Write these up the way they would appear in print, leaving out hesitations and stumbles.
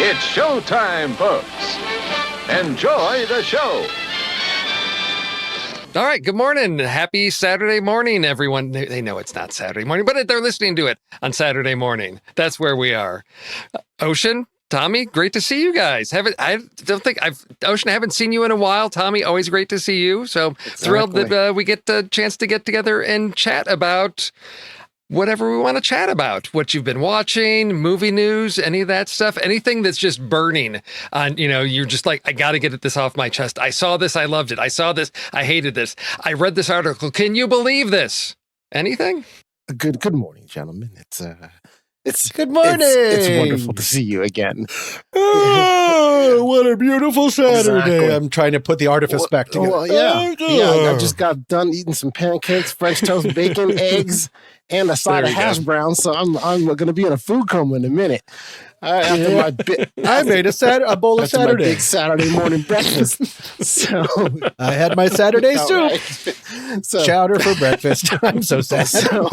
It's showtime, folks. Enjoy the show. All right, good morning. Happy Saturday morning, everyone. They know it's not Saturday morning, but they're listening to it on Saturday morning. That's where we are. Ocean, Tommy, great to see you guys. Ocean, I haven't seen you in a while. Tommy, always great to see you. So thrilled that we get the chance to get together and chat about whatever we want to chat about, what you've been watching, movie news, any of that stuff, anything that's just burning on, you're just like, I got to get this off my chest. I saw this. I loved it. I saw this. I hated this. I read this article. Can you believe this? Anything? Good morning, gentlemen. It's good morning. It's wonderful to see you again. Oh, what a beautiful Saturday. Exactly. I'm trying to put the artifice back together. Well, yeah. I just got done eating some pancakes, French toast, bacon, eggs, and a side of hash browns. So I'm going to be in a food coma in a minute. I made a bowl of Saturday. My big Saturday morning breakfast. So I had my Saturday soup. Right. So, chowder for breakfast. I'm so sad. So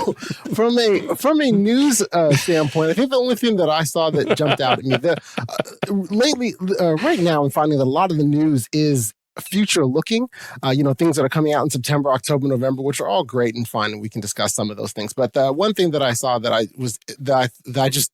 from a news standpoint, I think the only thing that I saw that jumped out at me lately, right now, I'm finding that a lot of the news is future looking, things that are coming out in September, October, November, which are all great and fine, and we can discuss some of those things. But one thing that I saw that I just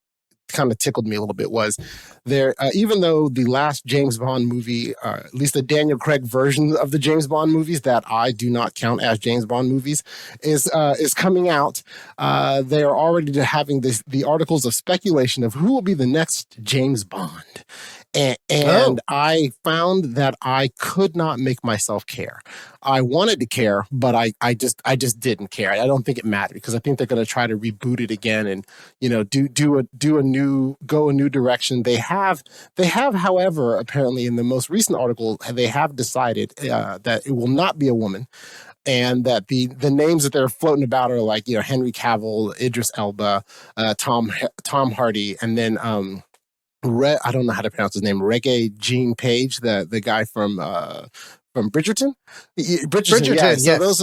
kind of tickled me a little bit was there, even though the last James Bond movie, at least the Daniel Craig version of the James Bond movies that I do not count as James Bond movies is coming out, they are already having the articles of speculation of who will be the next James Bond. And I found that I could not make myself care. I wanted to care, but I just didn't care. I don't think it mattered because I think they're going to try to reboot it again and go a new direction. They have, however, apparently in the most recent article, they have decided that it will not be a woman. And that the names that they're floating about are like Henry Cavill, Idris Elba, Tom Hardy, and then I don't know how to pronounce his name. Reggae Gene Page, the guy from Bridgerton. Bridgerton, yeah. So yes. those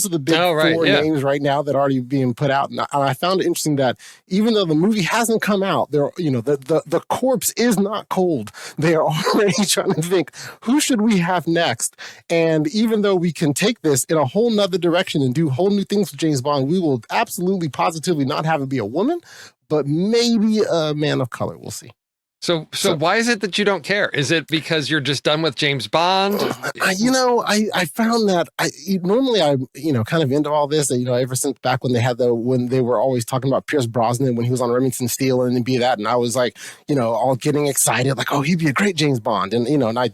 are the big four names right now that are already being put out. And I found it interesting that even though the movie hasn't come out, the corpse is not cold. They are already trying to think, who should we have next? And even though we can take this in a whole nother direction and do whole new things with James Bond, we will absolutely positively not have it be a woman, but maybe a man of color. We'll see. So why is it that you don't care? Is it because you're just done with James Bond? I found that normally I'm kind of into all this. Ever since back when they were always talking about Pierce Brosnan when he was on Remington Steele and then be that, and I was like, all getting excited, like, oh, he'd be a great James Bond, and and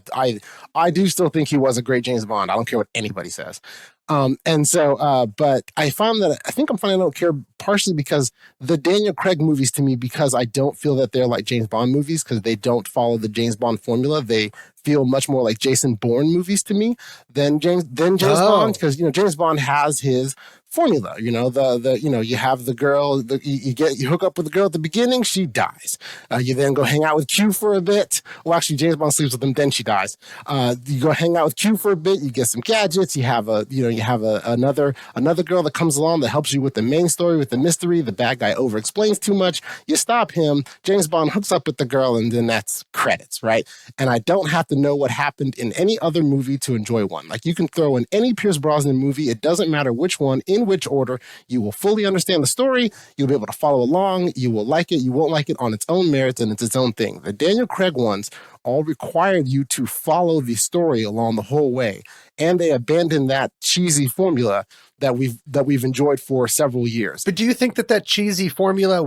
I do still think he was a great James Bond. I don't care what anybody says. But I found that I don't care partially because the Daniel Craig movies to me, because I don't feel that they're like James Bond movies because they don't follow the James Bond formula. They feel much more like Jason Bourne movies to me than James Bond, because James Bond has his formula. You have the girl, you hook up with the girl at the beginning, she dies. You then go hang out with Q for a bit. Well, actually, James Bond sleeps with him, then she dies. You go hang out with Q for a bit. You get some gadgets. You have another girl that comes along that helps you with the main story, with the mystery. The bad guy over explains too much. You stop him. James Bond hooks up with the girl, and then that's credits, right? And I don't have to know what happened in any other movie to enjoy one. Like, you can throw in any Pierce Brosnan movie. It doesn't matter which one, in which order. You will fully understand the story. You'll be able to follow along. You will like it. You won't like it on its own merits, and it's its own thing. The Daniel Craig ones all required you to follow the story along the whole way, and they abandoned that cheesy formula that we've enjoyed for several years. But do you think that cheesy formula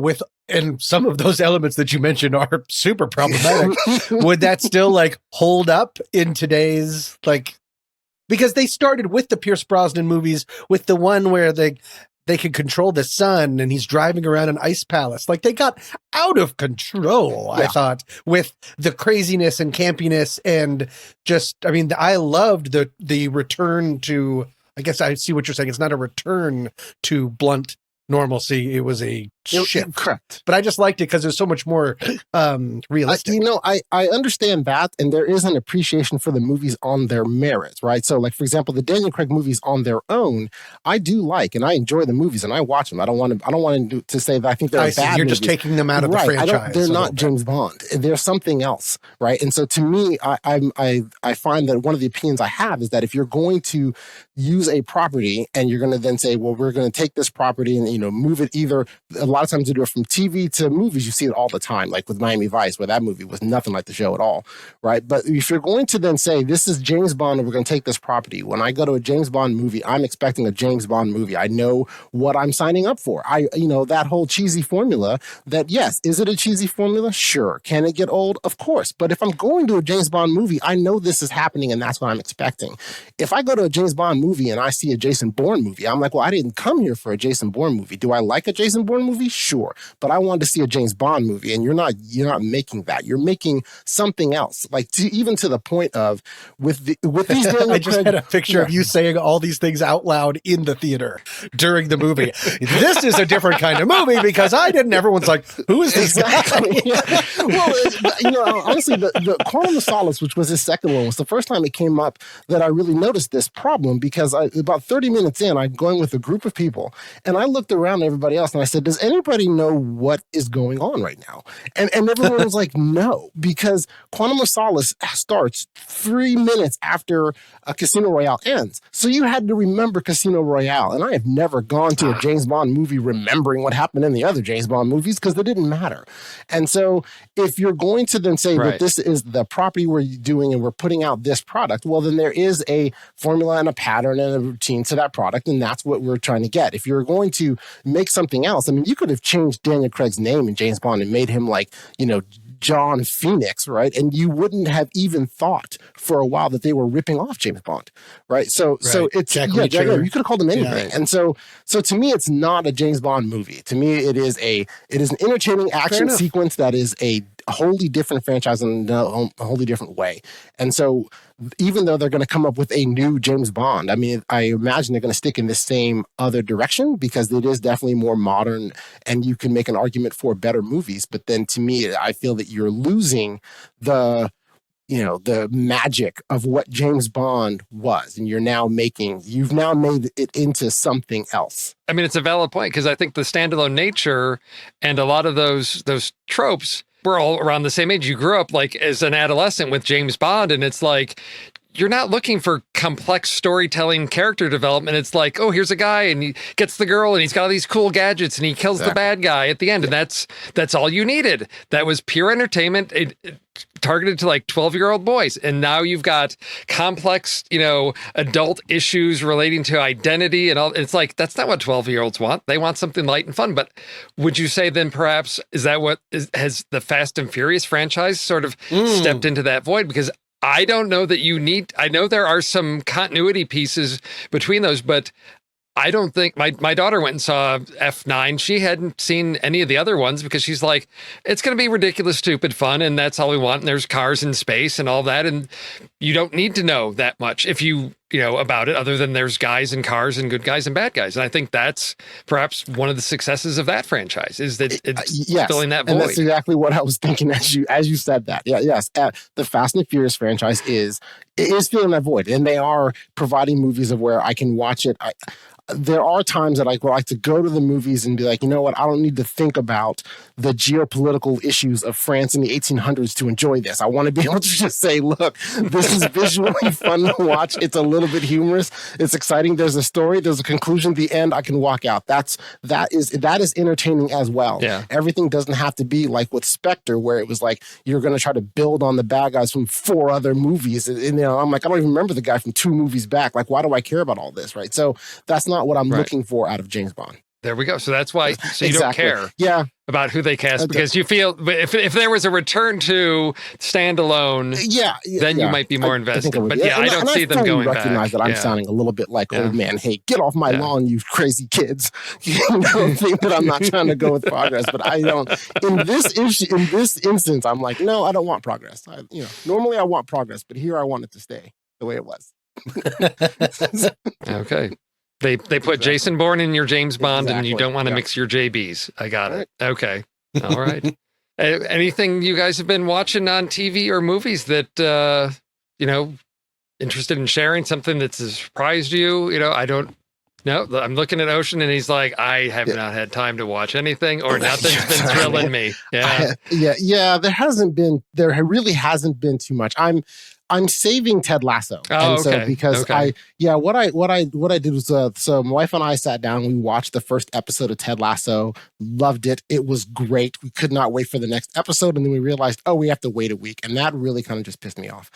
and some of those elements that you mentioned are super problematic, would that still hold up in today's because they started with the Pierce Brosnan movies, with the one where they could control the sun and he's driving around an ice palace. They got out of control, I thought, with the craziness and campiness, and I loved the return to, I guess I see what you're saying. It's not a return to blunt normalcy. It was a shift. Correct. But I just liked it because it was so much more realistic. I understand that, and there is an appreciation for the movies on their merits, right? So, like, for example, the Daniel Craig movies on their own, I do like, and I enjoy the movies, and I watch them. I don't want to say that I think they're bad You're movies. just taking them out of the franchise. They're not James Bond. They're something else, right? And so, to me, I find that one of the opinions I have is that if you're going to use a property and you're going to then say, well, we're going to take this property and, move it either, a lot of times they do it from TV to movies. You see it all the time, like with Miami Vice, where that movie was nothing like the show at all, right? But if you're going to then say, this is James Bond and we're going to take this property, when I go to a James Bond movie, I'm expecting a James Bond movie. I know what I'm signing up for. That whole cheesy formula that, yes, is it a cheesy formula? Sure. Can it get old? Of course. But if I'm going to a James Bond movie, I know this is happening and that's what I'm expecting. If I go to a James Bond movie and I see a Jason Bourne movie, I'm like, well, I didn't come here for a Jason Bourne movie. Do I like a Jason Bourne movie? Sure. But I wanted to see a James Bond movie, and you're not making that. You're making something else. Like even to the point of with these Daniel I just Craig, had a picture of you saying all these things out loud in the theater during the movie. This is a different kind of movie because I didn't. Everyone's like, who is this exactly. guy? Well, honestly, the Quantum of Solace, which was his second one, was the first time it came up that I really noticed this problem because about 30 minutes in, I'm going with a group of people, and I looked around at everybody else and I said, does anybody know what is going on right now? And everyone was like, no, because Quantum of Solace starts 3 minutes after Casino Royale ends. So you had to remember Casino Royale. And I have never gone to a James Bond movie remembering what happened in the other James Bond movies because they didn't matter. And so if you're going to then say that this is the property we're doing and we're putting out this product, well, then there is a formula and a pattern and a routine to that product. And that's what we're trying to get. If you're going to make something else, I mean, you could have changed Daniel Craig's name in James Bond and made him like, John Phoenix, right? And you wouldn't have even thought for a while that they were ripping off James Bond, right? So it's Jack you could have called him anything. Yeah. And so to me, it's not a James Bond movie. To me, it is an entertaining action sequence that is a wholly different franchise in a wholly different way. And so even though they're going to come up with a new James Bond, I mean, I imagine they're going to stick in the same other direction because it is definitely more modern and you can make an argument for better movies. But then to me, I feel that you're losing the magic of what James Bond was. And you've now made it into something else. I mean, it's a valid point because I think the standalone nature and a lot of those tropes, we're all around the same age. You grew up like as an adolescent with James Bond, and it's like you're not looking for complex storytelling, character development. It's like, oh, here's a guy and he gets the girl and he's got all these cool gadgets and he kills the bad guy at the end. And that's all you needed. That was pure entertainment. It targeted to like 12-year-old boys. And now you've got complex, adult issues relating to identity and all. It's like, that's not what 12-year-olds want. They want something light and fun. But would you say then perhaps, is that has the Fast and Furious franchise sort of stepped into that void? Because I don't know that I know there are some continuity pieces between those, but I don't think my daughter went and saw F9. She hadn't seen any of the other ones because she's like, it's going to be ridiculous, stupid fun. And that's all we want. And there's cars in space and all that. And you don't need to know that much if you about it, other than there's guys and cars and good guys and bad guys. And I think that's perhaps one of the successes of that franchise is that it's filling that void. And that's exactly what I was thinking as you said that. Yeah, yes. The Fast and Furious franchise is filling that void. And they are providing movies of where I can watch it. There are times that I would like to go to the movies and be like, you know what? I don't need to think about the geopolitical issues of France in the 1800s to enjoy this. I want to be able to just say, look, this is visually fun to watch. It's a little bit humorous. It's exciting. There's a story. There's a conclusion. The end. I can walk out. That is entertaining as well. Yeah. Everything doesn't have to be like with Spectre, where it was like you're going to try to build on the bad guys from 4 other movies. And I'm like, I don't even remember the guy from 2 movies back. Like, why do I care about all this? Right. So that's not what I'm looking for out of James Bond. There we go. So that's why. So you Exactly. don't care about who they cast because you feel if there was a return to standalone, then you might be more invested. But I don't see them going back. Recognize that I'm sounding a little bit like old man. Hey, get off my lawn, you crazy kids! Don't think that I'm not trying to go with progress, but I don't. In this instance, I'm like, no, I don't want progress. Normally I want progress, but here I want it to stay the way it was. Okay. They put Exactly. Jason Bourne in your James Bond, and you Exactly. don't want to Yeah. mix your JBs. I got Right. it. Okay. All right. Anything you guys have been watching on TV or movies that, interested in sharing, something that's surprised you? I don't know. I'm looking at Ocean and he's like, I have not had time to watch anything or nothing's been thrilling me. Yeah. Yeah. There really hasn't been too much. I'm saving Ted Lasso. Oh, and so okay. because Okay. what I did was, so my wife and I sat down, we watched the first episode of Ted Lasso, loved it. It was great. We could not wait for the next episode. And then we realized, we have to wait a week. And that really kind of just pissed me off.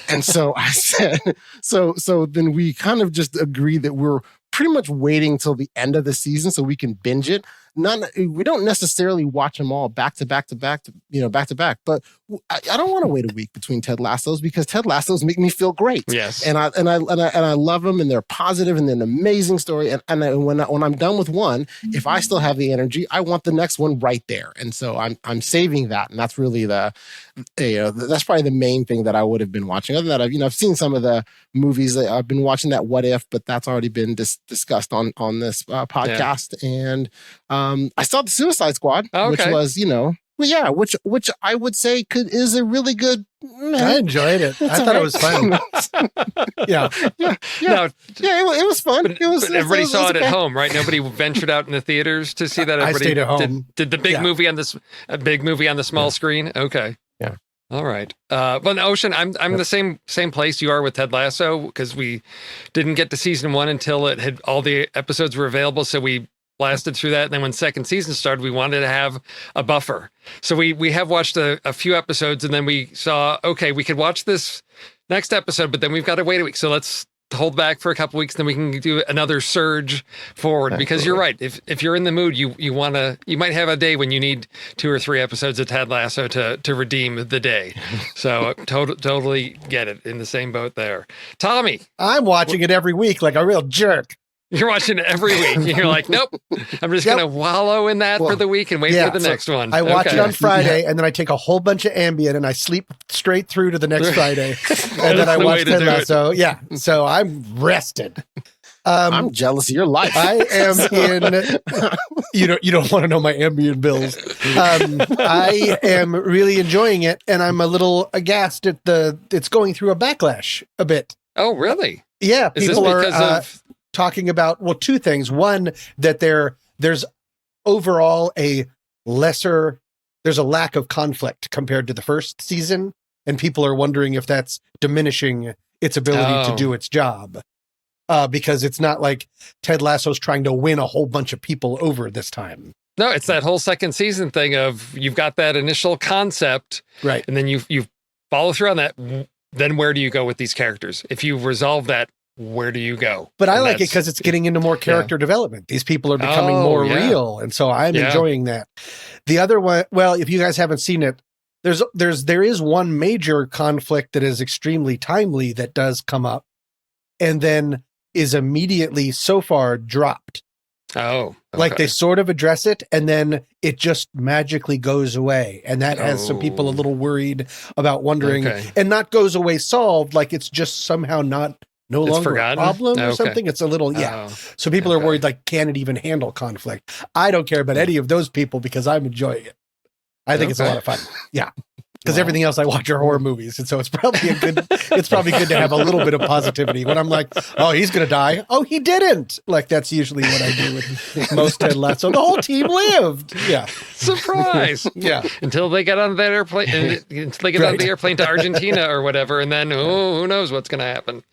And so I said, so then we kind of just agreed that we're pretty much waiting till the end of the season so we can binge it. We don't necessarily watch them all back to back, but I don't want to wait a week between Ted Lassos because Ted Lassos make me feel great. Yes. And I love them, and they're positive, and they're an amazing story. And when I'm done with one, if I still have the energy, I want the next one right there. And so I'm saving that, and that's really that's probably the main thing that I would have been watching. Other than that, I've seen some of the movies that I've been watching. That What If, but that's already been discussed on this podcast. Yeah. And I saw the Suicide Squad, which was which I would say is a really good. I enjoyed it. I thought it was fun. Yeah. It was fun. But everybody saw it at home, right? Nobody ventured out in the theaters to see that. Everybody I stayed at home. Did the big movie on the small screen? Okay. Yeah. All right. Well, Ocean, I'm the same place you are with Ted Lasso because we didn't get to season 1 until it had all the episodes were available. So we blasted through that. And then when second season started, we wanted to have a buffer. So we have watched a few episodes, and then we saw, okay, we could watch this next episode, but then we've got to wait a week. So let's hold back for a couple weeks, then we can do another surge forward. Because you're right. If you're in the mood, you might have a day when you need 2 or 3 episodes of Ted Lasso to redeem the day. So totally get it, in the same boat there. Tommy. I'm watching it every week like a real jerk. You're watching it every week. You're like, nope, I'm just going to wallow in that for the week and wait for the next one. I watch it on Friday, and then I take a whole bunch of Ambien, and I sleep straight through to the next Friday. And then I watch Ted Lasso. Yeah, so I'm rested. I'm jealous of your life. I am in. You don't want to know my Ambien bills. I am really enjoying it, and I'm a little aghast at it's going through a backlash a bit. Oh, really? Yeah, Is people this because are of talking about, well, 2 things. One, that there's overall there's a lack of conflict compared to the first season, and people are wondering if that's diminishing its ability to do its job. Because it's not like Ted Lasso's trying to win a whole bunch of people over this time. No, it's that whole second season thing of you've got that initial concept, right? And then you follow through on that. Then where do you go with these characters? If you resolve that, where do you go? But I like it because it's getting into more character development. These people are becoming more real, and so I'm enjoying that. The other one, well, if you guys haven't seen it, there is one major conflict that is extremely timely that does come up, and then is immediately so far dropped. Oh, okay. Like they sort of address it, and then it just magically goes away, and that has some people a little worried about wondering, and not goes away solved, like it's just somehow no longer forgotten? A problem or something. It's a little, So people are worried, like, can it even handle conflict? I don't care about any of those people because I'm enjoying it. I think it's a lot of fun. Yeah. Because everything else I watch are horror movies. And so it's probably good to have a little bit of positivity when I'm like, oh, he's going to die. Oh, he didn't. Like, that's usually what I do with most Ted Lasso. The whole team lived. Yeah. Surprise. Yeah. Until they get on that airplane, until they get on the airplane to Argentina or whatever. And then, who knows what's going to happen.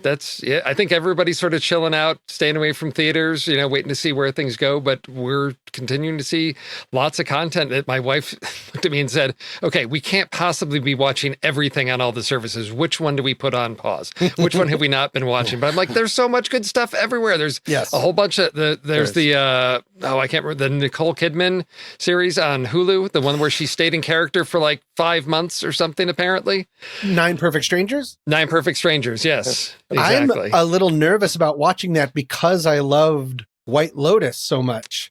I think everybody's sort of chilling out, staying away from theaters, waiting to see where things go. But we're continuing to see lots of content that my wife looked at me and said, okay, we can't possibly be watching everything on all the services. Which one do we put on pause? Which one have we not been watching? But I'm like, there's so much good stuff everywhere. There's a whole bunch of I can't remember, the Nicole Kidman series on Hulu, the one where she stayed in character for like 5 months or something, apparently. 9 Perfect Strangers? 9 Perfect Strangers, yes. Exactly. I'm a little nervous about watching that because I loved White Lotus so much.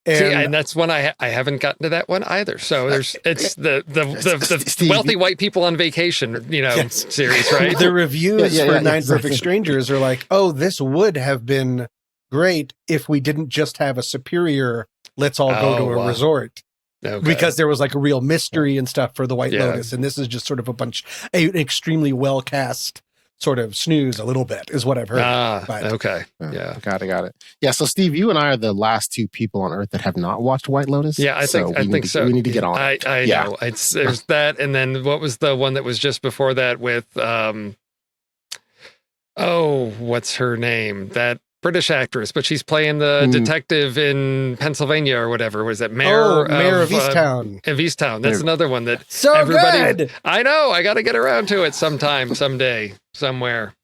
And that's one I haven't gotten to that one either. So it's the wealthy white people on vacation, series, right? The reviews for 9 Perfect Strangers are like, oh, this would have been great if we didn't just have a superior, let's all go to a resort. Okay. Because there was like a real mystery and stuff for the White Lotus. And this is just sort of an extremely well cast sort of snooze a little bit is what I've heard. Okay. Yeah. Got it. Yeah. So Steve, you and I are the last two people on Earth that have not watched White Lotus. Yeah, I think so. We need to get on. I know. There's that. And then what was the one that was just before that with, what's her name? That British actress, but she's playing the detective in Pennsylvania or whatever. Was that Mayor of Easttown? Of Easttown. That's another one that so everybody. Good. I know. I got to get around to it sometime, someday, somewhere.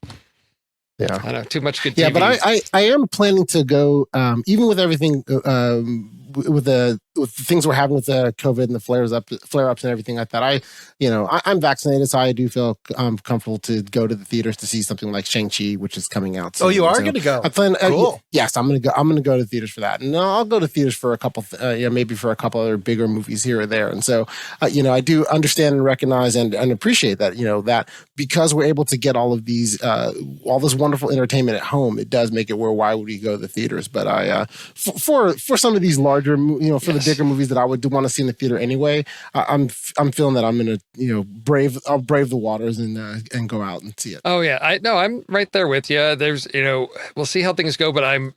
Yeah, I know. Too much good TV. Yeah, but I am planning to go. Even with everything, with the things we're having with the COVID and the flare ups and everything like that, I'm vaccinated, so I do feel comfortable to go to the theaters to see something like Shang-Chi, which is coming out soon. Oh, you are going to go? I plan. Cool. Yes, I'm going to go. I'm going to go to the theaters for that, and I'll go to theaters for a couple. Maybe for a couple other bigger movies here or there. And so, I do understand and recognize and appreciate that. That because we're able to get all of these, all this wonderful entertainment at home, it does make it where why would we go to the theaters? But for some of these larger, for the bigger movies that I would want to see in the theater anyway, I'm feeling that I'm going to brave the waters and go out and see it. Oh yeah, I'm right there with you. There's we'll see how things go, but I'm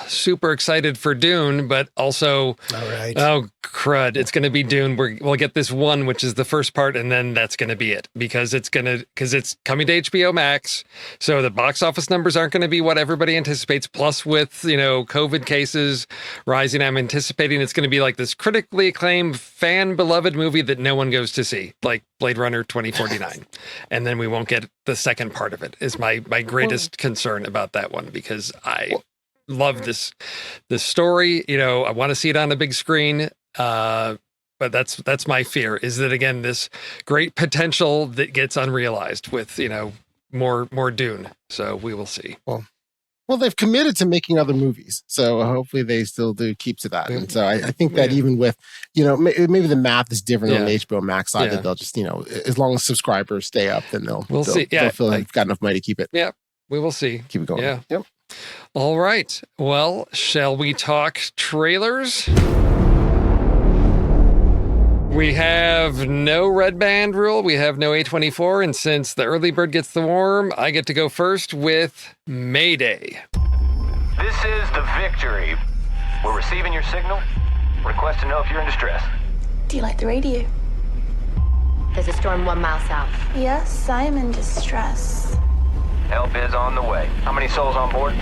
super excited for Dune, but also all right. Oh crud, it's going to be Dune. We'll get this one, which is the first part, and then that's going to be it because it's coming to HBO Max, so the box office numbers aren't going to be what everybody anticipates. Plus, with COVID cases rising, I'm anticipating it's going to be like this critically acclaimed, fan-beloved movie that no one goes to see, like Blade Runner 2049. And then we won't get the second part of it, is my greatest concern about that one, because I love this story. I want to see it on a big screen. But that's my fear, is that, again, this great potential that gets unrealized with, more Dune. So we will see. Well, they've committed to making other movies, so hopefully they still do keep to that. And so I think that even with, maybe the math is different on the HBO Max side, that they'll just, as long as subscribers stay up, then they'll see. They'll feel like they've got enough money to keep it. Yeah, we will see. Keep it going. Yeah. Yep. All right. Well, shall we talk trailers? We have no red band rule. We have no A24. And since the early bird gets the worm, I get to go first with Mayday. This is the Victory. We're receiving your signal. Request to know if you're in distress. Do you like the radio? There's a storm 1 mile south. Yes, I'm in distress. Help is on the way. How many souls on board?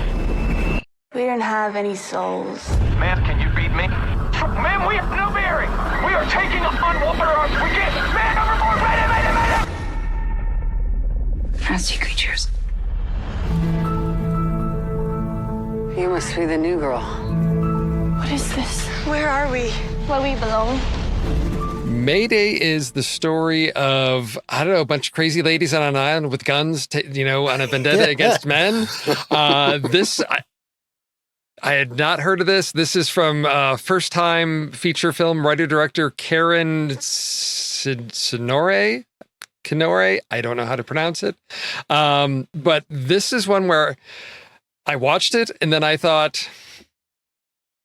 We don't have any souls. Ma'am, can you read me? Ma'am, we have no bearing. We are taking on water. We can't. Man overboard. Mayday. Nasty creatures. You must be the new girl. What is this? Where are we? Where we belong? Mayday is the story of, a bunch of crazy ladies on an island with guns, on a vendetta against men. I had not heard of this. This is from first-time feature film writer-director Karen Kinore. I don't know how to pronounce it. But this is one where I watched it, and then I thought,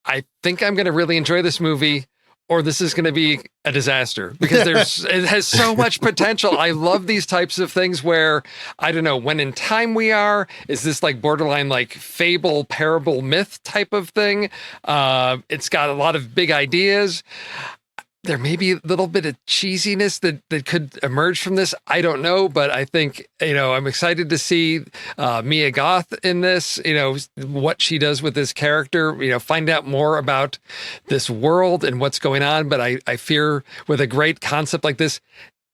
I think I'm going to really enjoy this movie, or this is going to be a disaster, because it has so much potential. I love these types of things where, I don't know, when in time we are, is this like borderline like fable, parable, myth type of thing? It's got a lot of big ideas. There may be a little bit of cheesiness that could emerge from this. I don't know, but I think, I'm excited to see Mia Goth in this, what she does with this character, find out more about this world and what's going on. But I fear with a great concept like this,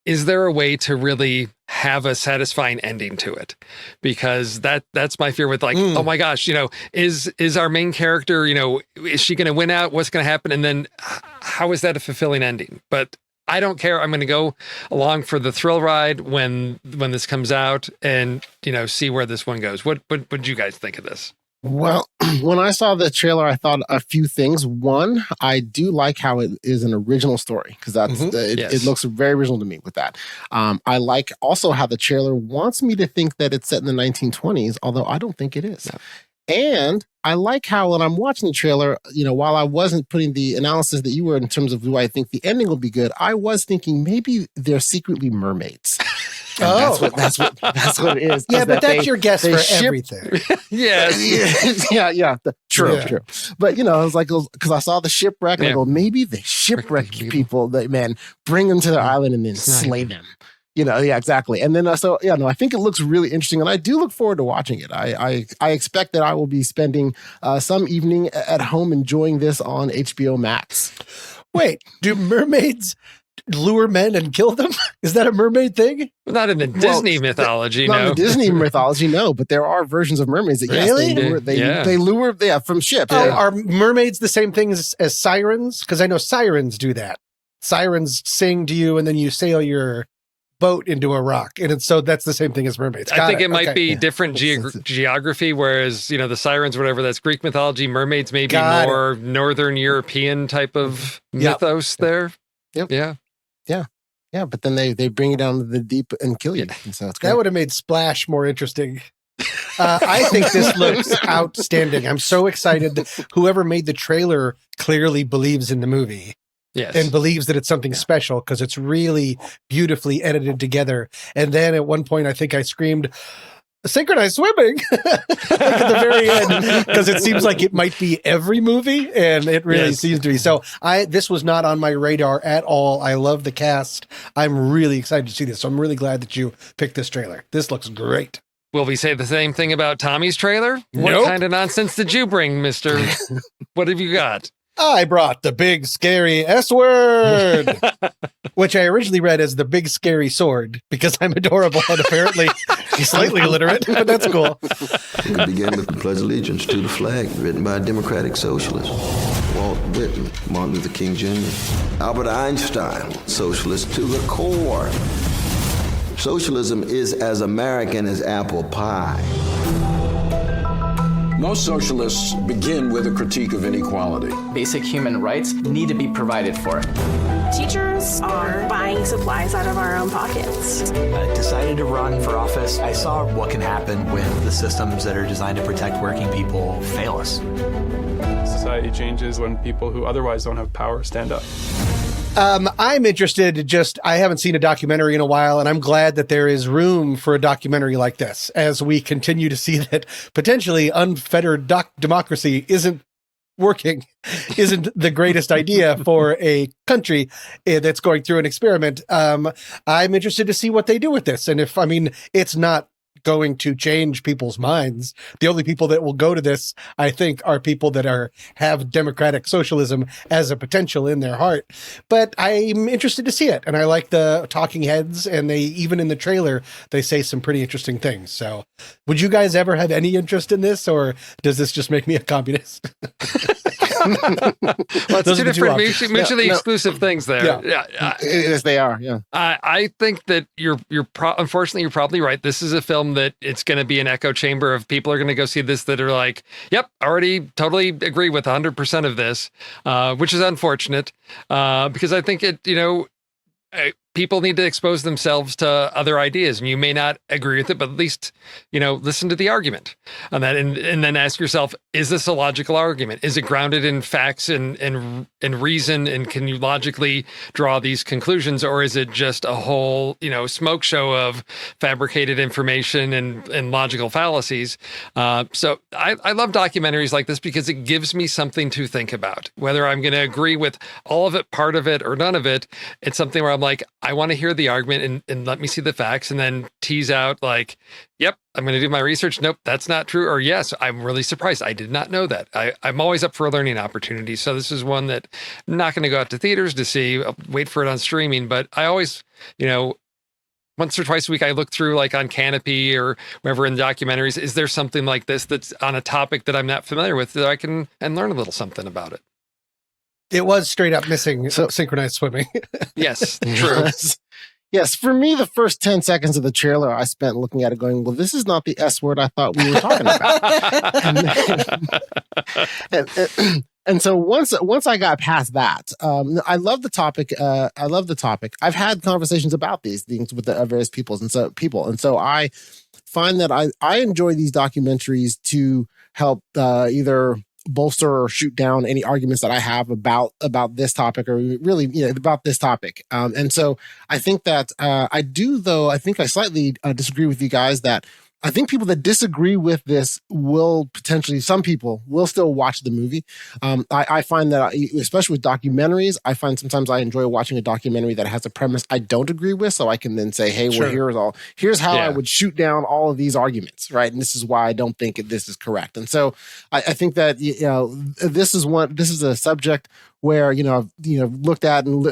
is there a way to really have a satisfying ending to it? Because that's my fear with oh my gosh, is our main character, is she going to win out? What's going to happen? And then how is that a fulfilling ending? But I don't care. I'm going to go along for the thrill ride when this comes out and, see where this one goes. What you guys think of this? Well, when I saw the trailer, I thought a few things. One, I do like how it is an original story, because it looks very original to me with that. I like also how the trailer wants me to think that it's set in the 1920s, although I don't think it is. And I like how when I'm watching the trailer, while I wasn't putting the analysis that you were in terms of do I think the ending will be good, I was thinking maybe they're secretly mermaids. And that's what it is. Yeah, but that's your guess for everything. Yes. Yeah. True. But I was like, because I saw the shipwreck, and I go, maybe they shipwreck people. That man, bring them to their island and then slay them. Yeah, exactly. And then I think it looks really interesting, and I do look forward to watching it. I expect that I will be spending some evening at home enjoying this on HBO Max. Wait, do mermaids lure men and kill them? Is that a mermaid thing? Not in the Disney mythology, Not no. in the Disney mythology, no. But there are versions of mermaids that really? They lure from ships. Oh, are mermaids the same thing as sirens? Because I know sirens do that. Sirens sing to you, and then you sail your boat into a rock, and so that's the same thing as mermaids. I think it might be different geography, whereas the sirens, whatever, that's Greek mythology. Mermaids may be more Northern European type of mythos there. Yep. Yeah. But then they bring you down to the deep and kill you. And so it's great. That would have made Splash more interesting. I think this looks outstanding. I'm so excited that whoever made the trailer clearly believes in the movie. Yes. And believes that it's something special because it's really beautifully edited together. And then at one point, I think I screamed, synchronized swimming at the very end, because it seems like it might be every movie, and it really seems to be. So this was not on my radar at all. I love the cast. I'm really excited to see this. So I'm really glad that you picked this trailer. This looks great. Will we say the same thing about Tommy's trailer? What kind of nonsense did you bring, mister? What have you got? I brought the big scary S word, which I originally read as the big scary sword because I'm adorable and apparently slightly illiterate, but that's cool. We began with the Pledge of Allegiance to the flag, written by a democratic socialist. Walt Whitman, Martin Luther King Jr., Albert Einstein, socialist to the core. Socialism is as American as apple pie. Most socialists begin with a critique of inequality. Basic human rights need to be provided for. Teachers are buying supplies out of our own pockets. I decided to run for office. I saw what can happen when the systems that are designed to protect working people fail us. Society changes when people who otherwise don't have power stand up. I'm interested I haven't seen a documentary in a while, and I'm glad that there is room for a documentary like this as we continue to see that potentially unfettered democracy isn't working, isn't the greatest idea for a country that's going through an experiment. I'm interested to see what they do with this. And it's not going to change people's minds. The only people that will go to this, I think, are people that have democratic socialism as a potential in their heart. But I'm interested to see it. And I like the talking heads, and even in the trailer, they say some pretty interesting things. So would you guys ever have any interest in this, or does this just make me a communist? Well, it's two different mutually exclusive things there. Yes, they are. Yeah. I think that unfortunately, you're probably right. This is a film that it's going to be an echo chamber of people are going to go see this that are like, yep, already totally agree with 100% of this, which is unfortunate because I think people need to expose themselves to other ideas, and you may not agree with it, but at least, listen to the argument on that, and then ask yourself, is this a logical argument? Is it grounded in facts and reason, and can you logically draw these conclusions, or is it just a whole, smoke show of fabricated information and logical fallacies? So I love documentaries like this because it gives me something to think about. Whether I'm going to agree with all of it, part of it, or none of it, it's something where I'm like, I want to hear the argument and let me see the facts, and then tease out like, yep, I'm going to do my research. Nope, that's not true. Or yes, I'm really surprised. I did not know that. I'm always up for a learning opportunity. So this is one that I'm not going to go out to theaters to see. I'll wait for it on streaming. But I always, once or twice a week, I look through like on Canopy or wherever in the documentaries, is there something like this that's on a topic that I'm not familiar with that I can learn a little something about it? It was straight up missing synchronized swimming. Yes, true. Yes, for me, the first 10 seconds of the trailer, I spent looking at it going, well, this is not the S word I thought we were talking about. And so once I got past that, I love the topic. I've had conversations about these things with the various people. And so I find that I enjoy these documentaries to help either bolster or shoot down any arguments that I have about this topic, or really, about this topic. And so I think that I do, though, I think I slightly disagree with you guys that I think people that disagree with this will potentially, some people will still watch the movie. I find that, especially with documentaries, I find sometimes I enjoy watching a documentary that has a premise I don't agree with, so I can then say, hey, well, here's how I would shoot down all of these arguments, right? And this is why I don't think this is correct. And so I think that, this is a subject where, I've looked at and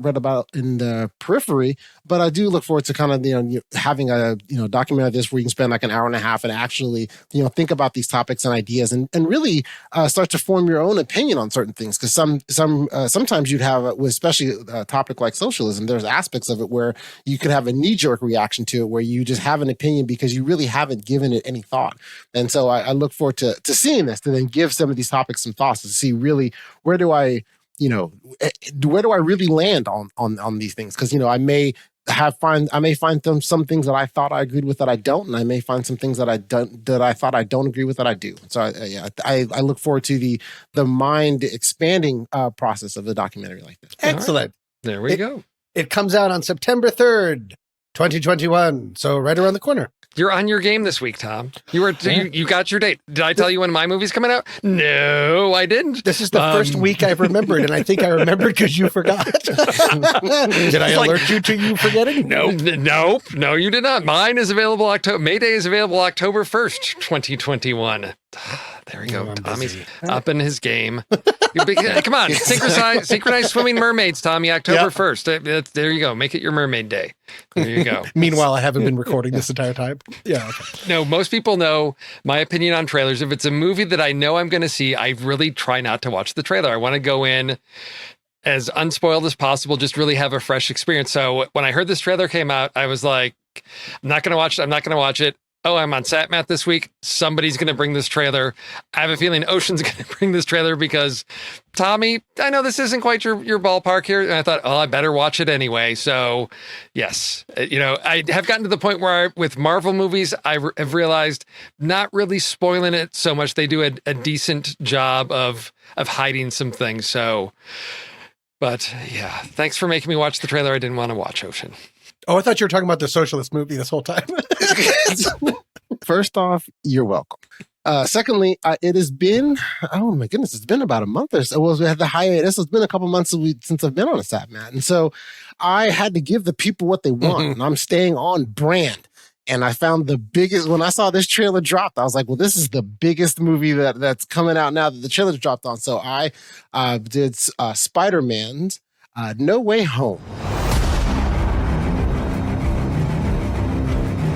read about in the periphery, but I do look forward to kind of, having a, documentary like this where you can spend like an hour and a half and actually, think about these topics and ideas and really start to form your own opinion on certain things. Because sometimes you'd have, especially a topic like socialism, there's aspects of it where you could have a knee-jerk reaction to it, where you just have an opinion because you really haven't given it any thought. And so I look forward to seeing this, to then give some of these topics some thoughts, to see really where do I really land on these things? Because I may find some things that I thought I agreed with that I don't, and I may find some things that I thought I don't agree with that I do. So I look forward to the mind expanding process of the documentary like this. Excellent. Right. There we go. It comes out on September 3rd, 2021. So right around the corner. You're on your game this week, Tom. You got your date. Did I tell you when my movie's coming out? No, I didn't. This is the first week I've remembered, and I think I remembered because you forgot. Did I alert you to you forgetting? Nope. No, you did not. Mine is available May Day is available October 1st, 2021. There we go. Tommy's up in his game. Come on, synchronized swimming mermaids, Tommy. October 1st. There you go. Make it your mermaid day. There you go. Meanwhile, I haven't been recording this entire time. Yeah. Okay. No, most people know my opinion on trailers. If it's a movie that I know I'm going to see, I really try not to watch the trailer. I want to go in as unspoiled as possible, just really have a fresh experience. So when I heard this trailer came out, I was like, I'm not going to watch it. I'm not going to watch it. Oh, I'm on SatMat this week. Somebody's going to bring this trailer. I have a feeling Ocean's going to bring this trailer because, Tommy, I know this isn't quite your ballpark here. And I thought, I better watch it anyway. So, yes, I have gotten to the point where with Marvel movies, I have realized not really spoiling it so much. They do a decent job of hiding some things. So, but yeah, thanks for making me watch the trailer I didn't want to watch, Ocean. Oh, I thought you were talking about the socialist movie this whole time. First off, you're welcome. Secondly, it has been, oh my goodness, it's been about a month or so. Well, we had the hiatus. It's been a couple months since I've been on a SatMat. And so I had to give the people what they want. And I'm staying on brand. And I found when I saw this trailer dropped, I was like, well, this is the biggest movie that's coming out now that the trailer dropped on. So I did Spider-Man's No Way Home.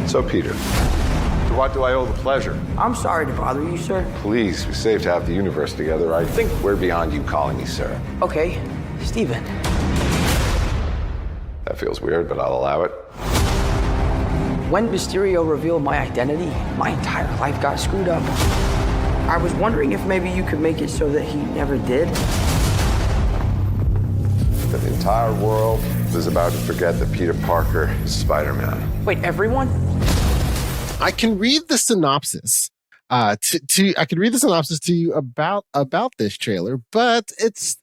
So, Peter, to what do I owe the pleasure? I'm sorry to bother you, sir. Please, we saved half the universe together. I think we're beyond you calling me sir. Okay, Steven. That feels weird, but I'll allow it. When Mysterio revealed my identity, my entire life got screwed up. I was wondering if maybe you could make it so that he never did. The entire world is about to forget that Peter Parker is Spider-Man. Wait, everyone? I can read the synopsis. I can read the synopsis to you about this trailer, but it's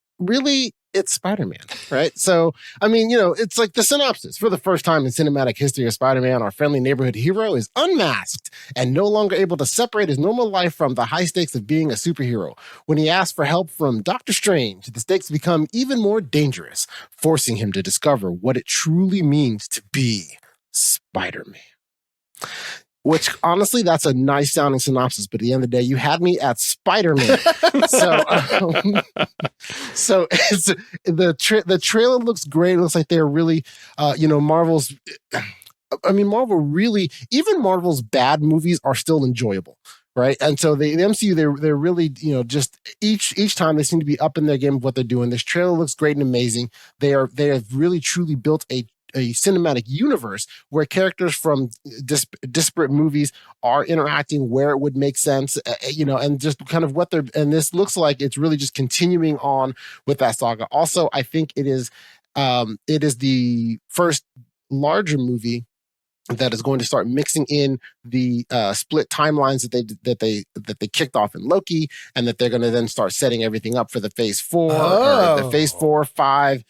Spider-Man, right? So, I mean, it's like the synopsis. For the first time in cinematic history of Spider-Man, our friendly neighborhood hero is unmasked and no longer able to separate his normal life from the high stakes of being a superhero. When he asks for help from Doctor Strange, the stakes become even more dangerous, forcing him to discover what it truly means to be Spider-Man. Which, honestly, that's a nice sounding synopsis, but at the end of the day, you had me at Spider-Man. So it's the trailer looks great. It looks like they're really, Marvel really, even Marvel's bad movies are still enjoyable, right? And so the MCU, they're really, just each time they seem to be up in their game of what they're doing. This trailer looks great and amazing. They have really truly built a cinematic universe where characters from disparate movies are interacting where it would make sense, and just kind of and this looks like it's really just continuing on with that saga. Also, I think it is the first larger movie that is going to start mixing in the split timelines that they kicked off in Loki, and that they're going to then start setting everything up for the Phase 4 or the Phase 4, 5,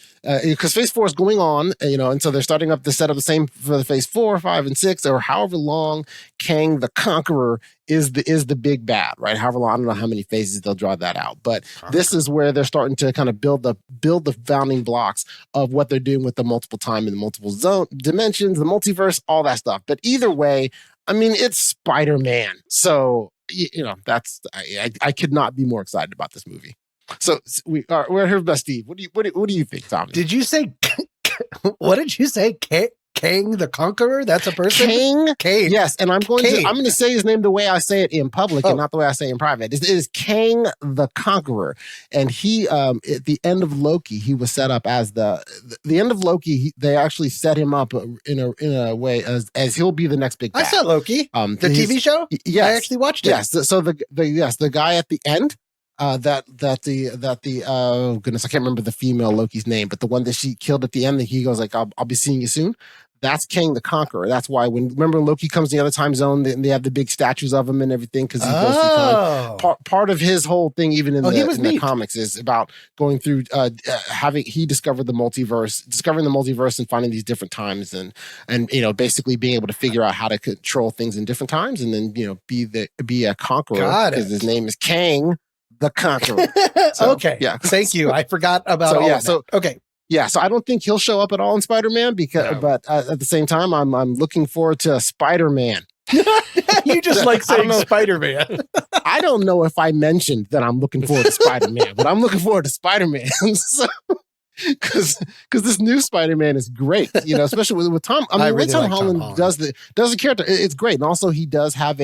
because Phase 4 is going on, and so they're starting up to set up the same for the Phase 4, 5, and 6, or however long Kang the Conqueror is the big bad, right? However long, I don't know how many phases they'll draw that out, but this is where they're starting to kind of build the founding blocks of what they're doing with the multiple time and the multiple dimensions, the multiverse, all that stuff. But either way, I mean, it's Spider-Man, so that's I could not be more excited about this movie. So we're here with Steve. What do you think, Tommy? Did you say? What did you say? Kang the Conqueror? That's a person? Kang. Yes, and I'm going to say his name the way I say it in public and not the way I say it in private. It is Kang the Conqueror. And he at the end of Loki, he was set up as the end of Loki. They actually set him up in a way as he'll be the next big bad. I saw Loki. The TV show? Yes. I actually watched it. Yes. So the guy at the end, that the oh goodness, I can't remember the female Loki's name, but the one that she killed at the end, that he goes like, I'll be seeing you soon. That's Kang the Conqueror. That's why remember Loki comes to the other time zone, they have the big statues of him and everything, because he goes through part of his whole thing, even in the comics, is about going through he discovered discovering the multiverse and finding these different times and basically being able to figure out how to control things in different times, and then be a conqueror, because his name is Kang the Conqueror. So, okay. Yeah. Thank you. I forgot about all of that. Okay. Yeah, so I don't think he'll show up at all in Spider-Man, but at the same time, I'm looking forward to Spider-Man. You just like saying Spider-Man. I don't know if I mentioned that I'm looking forward to Spider-Man, but I'm looking forward to Spider-Man. Because this new Spider-Man is great, especially with Tom. I mean, the way Tom Holland does the character, it's great, and also he does have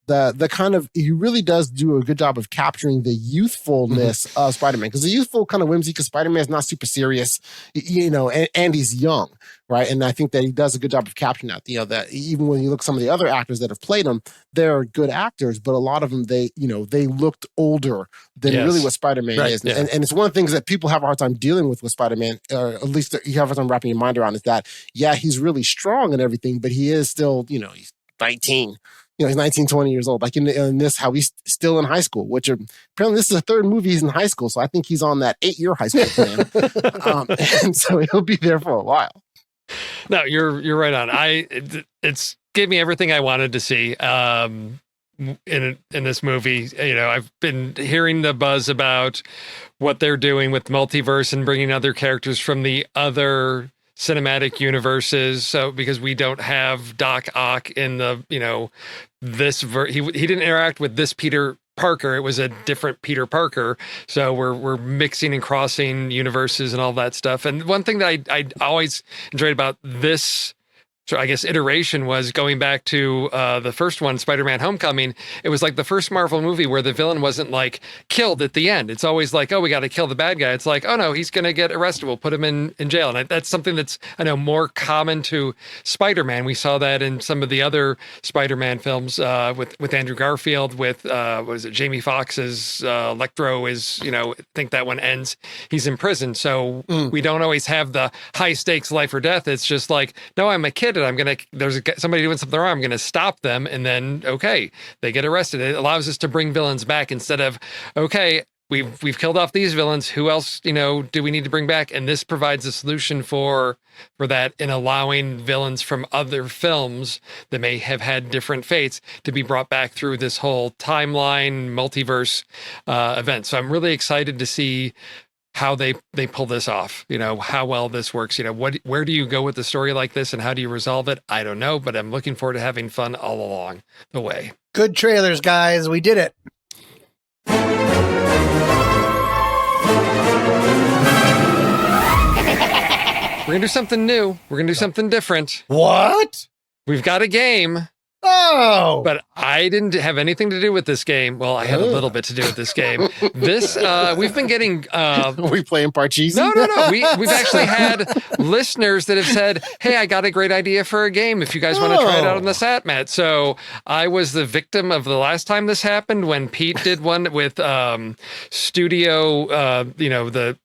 the kind of, he really does do a good job of capturing the youthfulness of Spider-Man, because the youthful kind of whimsy, because Spider-Man is not super serious, and he's young, right? And I think that he does a good job of capturing that. That even when you look at some of the other actors that have played him, they're good actors, but a lot of them, they looked older than really what Spider-Man is. Yeah. And it's one of the things that people have a hard time dealing with Spider-Man, or at least you have a hard time wrapping your mind around, is that, yeah, he's really strong and everything, but he is still, he's 19. He's 19, 20 years old. Like in this, how he's still in high school, which apparently this is the third movie he's in high school. So I think he's on that 8-year high school plan. And so he'll be there for a while. No, you're right on. It's gave me everything I wanted to see in this movie. I've been hearing the buzz about what they're doing with multiverse and bringing other characters from the other cinematic universes. So because we don't have Doc Ock in the, he didn't interact with this Peter Parker. It was a different Peter Parker. So we're mixing and crossing universes and all that stuff. And one thing that I always enjoyed about this, I guess, iteration was going back to the first one, Spider-Man Homecoming. It was like the first Marvel movie where the villain wasn't like killed at the end. It's always like, oh, we got to kill the bad guy. It's like, oh no, he's going to get arrested. We'll put him in jail. And that's something that's, I know, more common to Spider-Man. We saw that in some of the other Spider-Man films with Andrew Garfield, with Jamie Foxx's Electro is, I think that one ends, he's in prison. So we don't always have the high stakes life or death. It's just like, no, I'm a kid, and there's somebody doing something wrong, I'm going to stop them. And then, okay, they get arrested. It allows us to bring villains back instead of, okay, we've killed off these villains. Who else, do we need to bring back? And this provides a solution for that, in allowing villains from other films that may have had different fates to be brought back through this whole timeline multiverse event. So I'm really excited to see how they pull this off, how well this works, where do you go with a story like this and how do you resolve it? I don't know, but I'm looking forward to having fun all along the way. Good trailers, guys. We did it. We're going to do something new. We're going to do something different. What? We've got a game. Oh! But I didn't have anything to do with this game. Well, I had a little bit to do with this game. We've been getting... Are we playing Parcheesi? No. We've actually had listeners that have said, hey, I got a great idea for a game if you guys want to try it out on the SatMat. So I was the victim of the last time this happened when Pete did one with Studio, the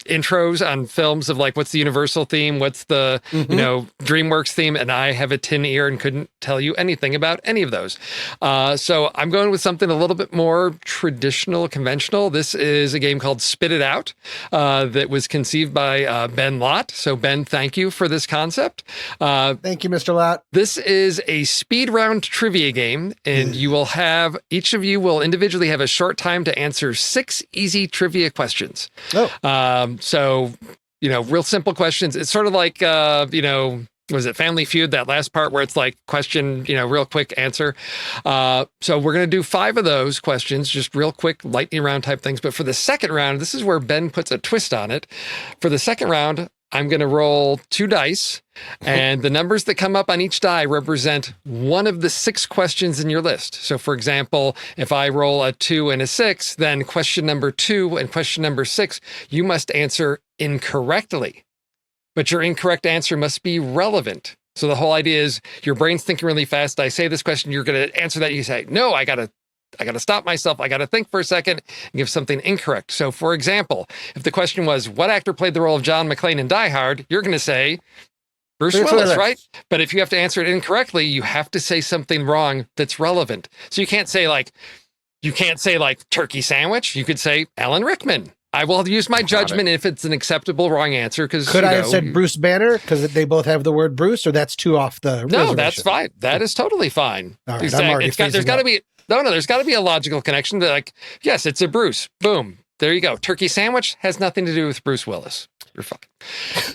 intros on films of like, what's the Universal theme? What's the, DreamWorks theme? And I have a tin ear and couldn't tell you anything about any of those. So I'm going with something a little bit more traditional, conventional. This is a game called Spit It Out that was conceived by Ben Lott. So Ben, thank you for this concept. Thank you, Mr. Lott. This is a speed round trivia game, and you will have, each of you will individually have a short time to answer 6 easy trivia questions. So, real simple questions. It's sort of like, was it Family Feud, that last part where it's like question, real quick answer. So we're going to do 5 of those questions, just real quick lightning round type things. But for the second round, this is where Ben puts a twist on it. For the second round, I'm going to roll 2 dice, and the numbers that come up on each die represent one of the 6 questions in your list. So, for example, if I roll a 2 and a 6, then question number 2 and question number 6, you must answer incorrectly. But your incorrect answer must be relevant. So the whole idea is your brain's thinking really fast. I say this question, you're going to answer that. You say, no, I got to stop myself. I got to think for a second and give something incorrect. So, for example, if the question was, what actor played the role of John McClane in Die Hard? You're going to say Bruce Willis, right? But if you have to answer it incorrectly, you have to say something wrong that's relevant. So you can't say like turkey sandwich. You could say Alan Rickman. I will use my judgment if it's an acceptable wrong answer. Because could I have said Bruce Banner because they both have the word Bruce, or that's too off the No, that's fine. That is totally fine. All right, there's got to be there's got to be a logical connection to like, yes, it's a Bruce. Boom. There you go. Turkey sandwich has nothing to do with Bruce Willis. You're fine.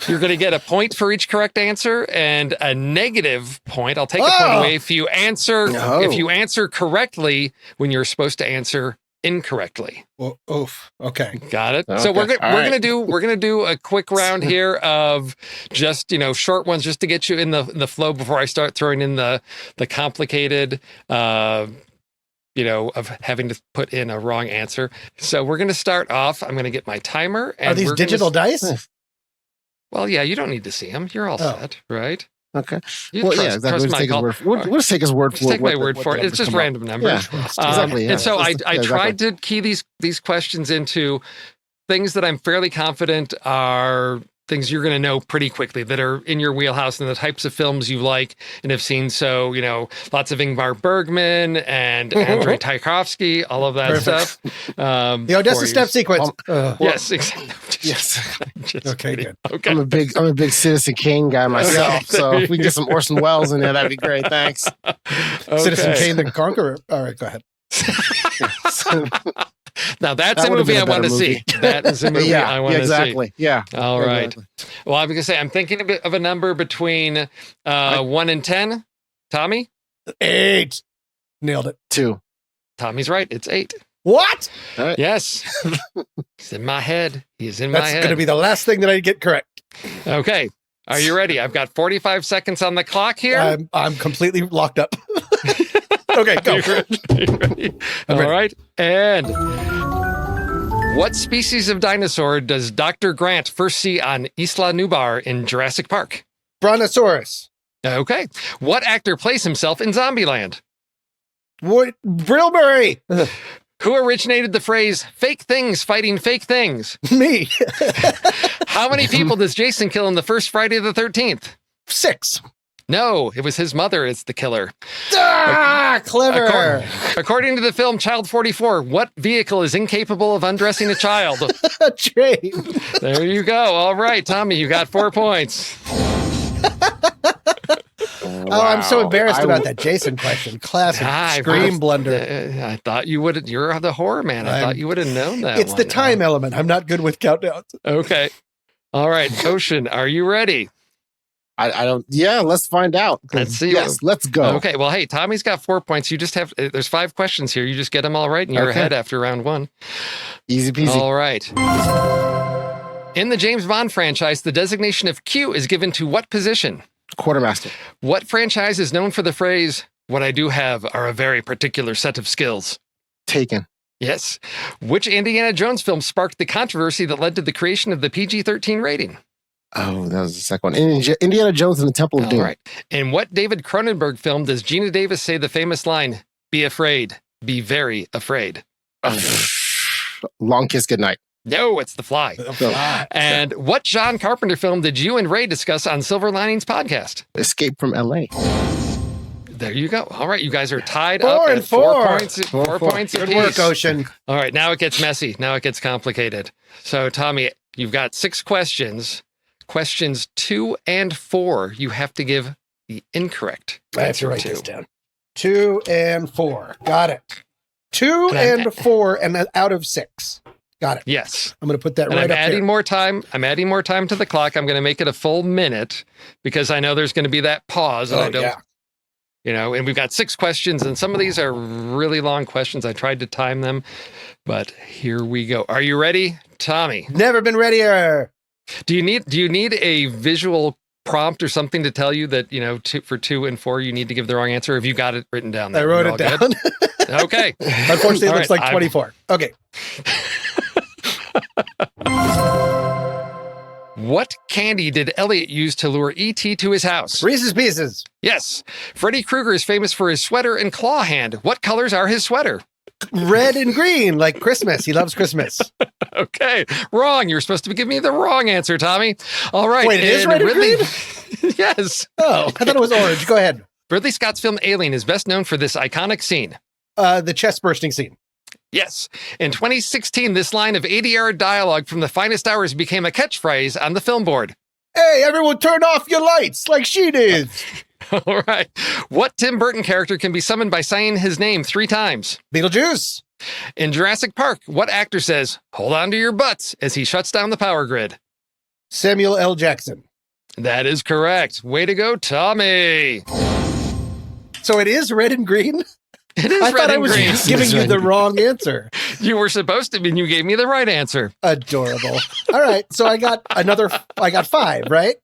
You're going to get a point for each correct answer and a negative point. I'll take a point away if you answer correctly when you're supposed to answer incorrectly. Well, oof. Okay. Got it. Okay. So we're gonna do a quick round here of just short ones just to get you in the flow before I start throwing in the complicated of having to put in a wrong answer. So we're gonna start off. I'm gonna get my timer. And are these digital dice? Well, yeah. You don't need to see them. You're all set, right? Okay. Exactly. We'll just take his word for it. Take my word for it. It's just random numbers. Yeah, exactly. And so I tried to key these questions into things that I'm fairly confident are things you're going to know pretty quickly that are in your wheelhouse and the types of films you like and have seen. So, lots of Ingmar Bergman and Andrei Tarkovsky, all of that stuff. The Odessa step sequence. Yes, exactly. Yes. Okay, good. Okay. I'm a big Citizen Kane guy myself. So if we can get some Orson Welles in there, that'd be great. Thanks. Okay. Citizen Kane the Conqueror. All right, go ahead. Now that's a movie I want to see. That is a movie I want to see. Exactly. Yeah. All right. Well, I'm going to say I'm thinking of a number between 1 and 10. Tommy? 8. Nailed it. 2. Tommy's right. It's 8. What? Right. Yes. He's in my head. He's in my head. That's going to be the last thing that I get correct. Okay. Are you ready? I've got 45 seconds on the clock here. I'm completely locked up. Okay, go. You ready? All right. And what species of dinosaur does Dr. Grant first see on Isla Nublar in Jurassic Park? Brontosaurus. Okay. What actor plays himself in Zombieland? What? Bill Murray. Who originated the phrase fake things fighting fake things? Me. How many people does Jason kill in the first Friday the 13th? 6. No, it was his mother. It's the killer. Clever. According to the film Child 44, what vehicle is incapable of undressing a child? A train. There you go. All right, Tommy, you got 4 points. Wow. Oh, I'm so embarrassed about that Jason question. Classic scream blunder. I thought you would. You're the horror man. I thought you would have known that. It's the time element. I'm not good with countdowns. Okay. All right, Ocean, are you ready? I don't. Yeah, let's find out. Let's see. Yes, let's go. Okay. Well, hey, Tommy's got 4 points. You just have. There's 5 questions here. You just get them all right, and you're ahead after round 1. Easy peasy. All right. In the James Bond franchise, the designation of Q is given to what position? Quartermaster. What franchise is known for the phrase, "What I do have are a very particular set of skills"? Taken. Yes. Which Indiana Jones film sparked the controversy that led to the creation of the PG-13 rating? Oh, that was the second one. Indiana Jones and the Temple of Doom. All right. In what David Cronenberg film does Gina Davis say the famous line, "Be afraid, be very afraid"? Long Kiss Goodnight. No, it's The Fly. And what John Carpenter film did you and Ray discuss on Silver Linings podcast? Escape from LA. There you go. All right, you guys are tied 4 up and at 4 4. points. 4 points Good apiece. work, Ocean. All right, now it gets messy. Now it gets complicated. So, Tommy, you've got 6 questions. Questions 2 and 4, you have to give the incorrect. I have to write this down. 2 and 4. Got it. 2 And and 4 and out of 6. Got it. Yes. I'm going to put that And right I'm up adding there. more time. I'm adding more time to the clock. I'm going to make it a full minute because I know there's going to be that pause. And I don't, and we've got 6 questions, and some of these are really long questions. I tried to time them, but here we go. Are you ready, Tommy? Never been readier. Do you need a visual prompt or something to tell you that, for 2 and 4, you need to give the wrong answer? Or have you got it written down there? I wrote it down. Okay. Unfortunately, it looks like 24. Okay. What candy did Elliot use to lure E.T. to his house? Reese's Pieces. Yes. Freddy Krueger is famous for his sweater and claw hand. What colors are his sweater? Red and green, like Christmas. He loves Christmas. Okay. Wrong. You're supposed to give me the wrong answer, Tommy. All right. Wait, it is red and green? Yes. Oh, I thought it was orange. Go ahead. Ridley Scott's film Alien is best known for this iconic scene. The chest bursting scene. Yes. In 2016, this line of 80-yard dialogue from The Finest Hours became a catchphrase on the film board. Hey, everyone turn off your lights like she did. All right. What Tim Burton character can be summoned by saying his name 3 times? Beetlejuice. In Jurassic Park, what actor says, "Hold on to your butts," as he shuts down the power grid? Samuel L. Jackson. That is correct. Way to go, Tommy. So it is red and green? It is I red thought and I was green. giving you the wrong answer. You were supposed to be, and you gave me the right answer. Adorable. All right. So I got 5, right?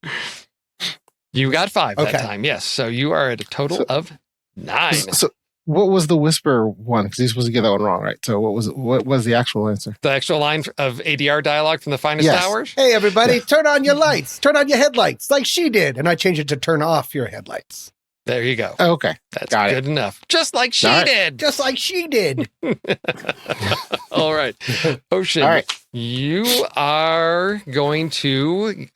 You got 5 that Okay. time, yes. So you are at a total of 9. So what was the whisper one? Because you're supposed to get that one wrong, right? So what was the actual answer? The actual line of ADR dialogue from The Finest Yes. Hours? Hey, everybody, turn on your lights. Turn on your headlights like she did. And I changed it to turn off your headlights. There you go. Oh, okay. That's Got good enough. Just like she did. Just like she did. All right. Ocean, All right. you are going to,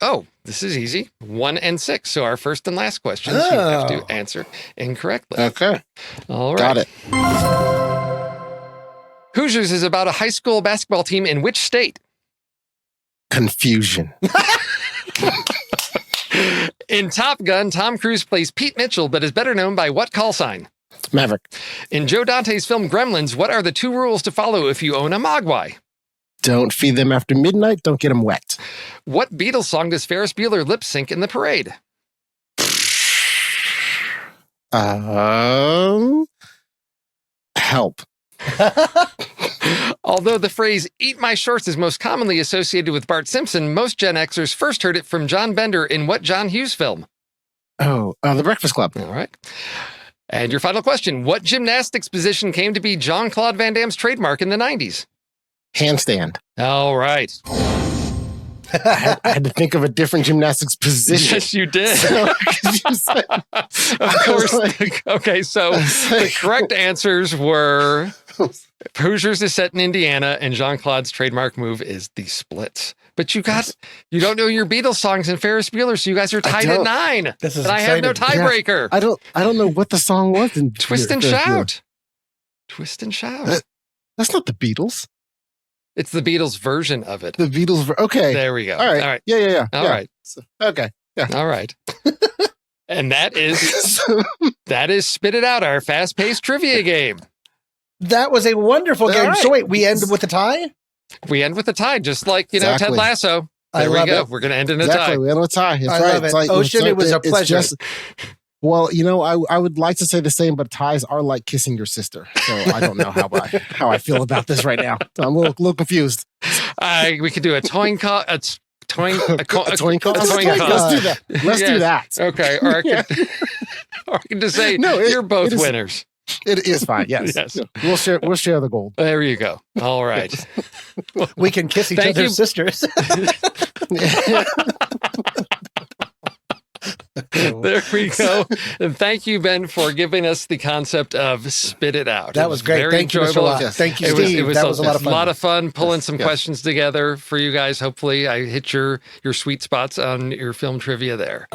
this is easy. 1 and 6. So our first and last questions you have to answer incorrectly. Okay. All right. Got it. Hoosiers is about a high school basketball team in which state? Confusion. In Top Gun, Tom Cruise plays Pete Mitchell, but is better known by what call sign? Maverick. In Joe Dante's film Gremlins, what are the 2 rules to follow if you own a Mogwai? Don't feed them after midnight. Don't get them wet. What Beatles song does Ferris Bueller lip sync in the parade? Help. Although the phrase "eat my shorts" is most commonly associated with Bart Simpson, most Gen Xers first heard it from John Bender in what John Hughes film? The Breakfast Club. All right. And your final question. What gymnastics position came to be Jean-Claude Van Damme's trademark in the 90s? Handstand. All right. I had to think of a different gymnastics position. Yes, you did. So, Of course. Okay, so the correct answers were Hoosiers is set in Indiana, and Jean-Claude's trademark move is the splits. But you don't know your Beatles songs and Ferris Bueller, so you guys are tied at 9. This is and I have no tiebreaker. Yeah, I don't know what the song was. Twist and Shout. Twist and Shout. That's not the Beatles. It's the Beatles version of it. The Beatles. Okay. There we go. All right. Yeah. All right. So, okay. Yeah. All right. And that is Spit It Out, our fast-paced trivia game. That was a wonderful game. Right. So wait, we end with a tie? We end with a tie, just like, Exactly. Ted Lasso. I There we love go. it. We're going to end in a Exactly. tie. We end with a tie. That's I right. love It's it. like, Ocean, it was a pleasure. Well, I would like to say the same, but ties are like kissing your sister. So I don't know how I feel about this right now. So I'm a little confused. We could do a toin call. A toin call. Let's do that. Let's do that. Okay. Or I can just say, you're both winners. It is fine. Yes. Yes. We'll share the gold. There you go. All right. We can kiss each Thank other's you. sisters. There we go. And thank you, Ben, for giving us the concept of Spit It Out. That was great. Very Thank you, Mr. enjoyable. Locke. Thank you, Steve. That was a lot of fun. A lot of fun pulling some questions together for you guys. Hopefully I hit your sweet spots on your film trivia there.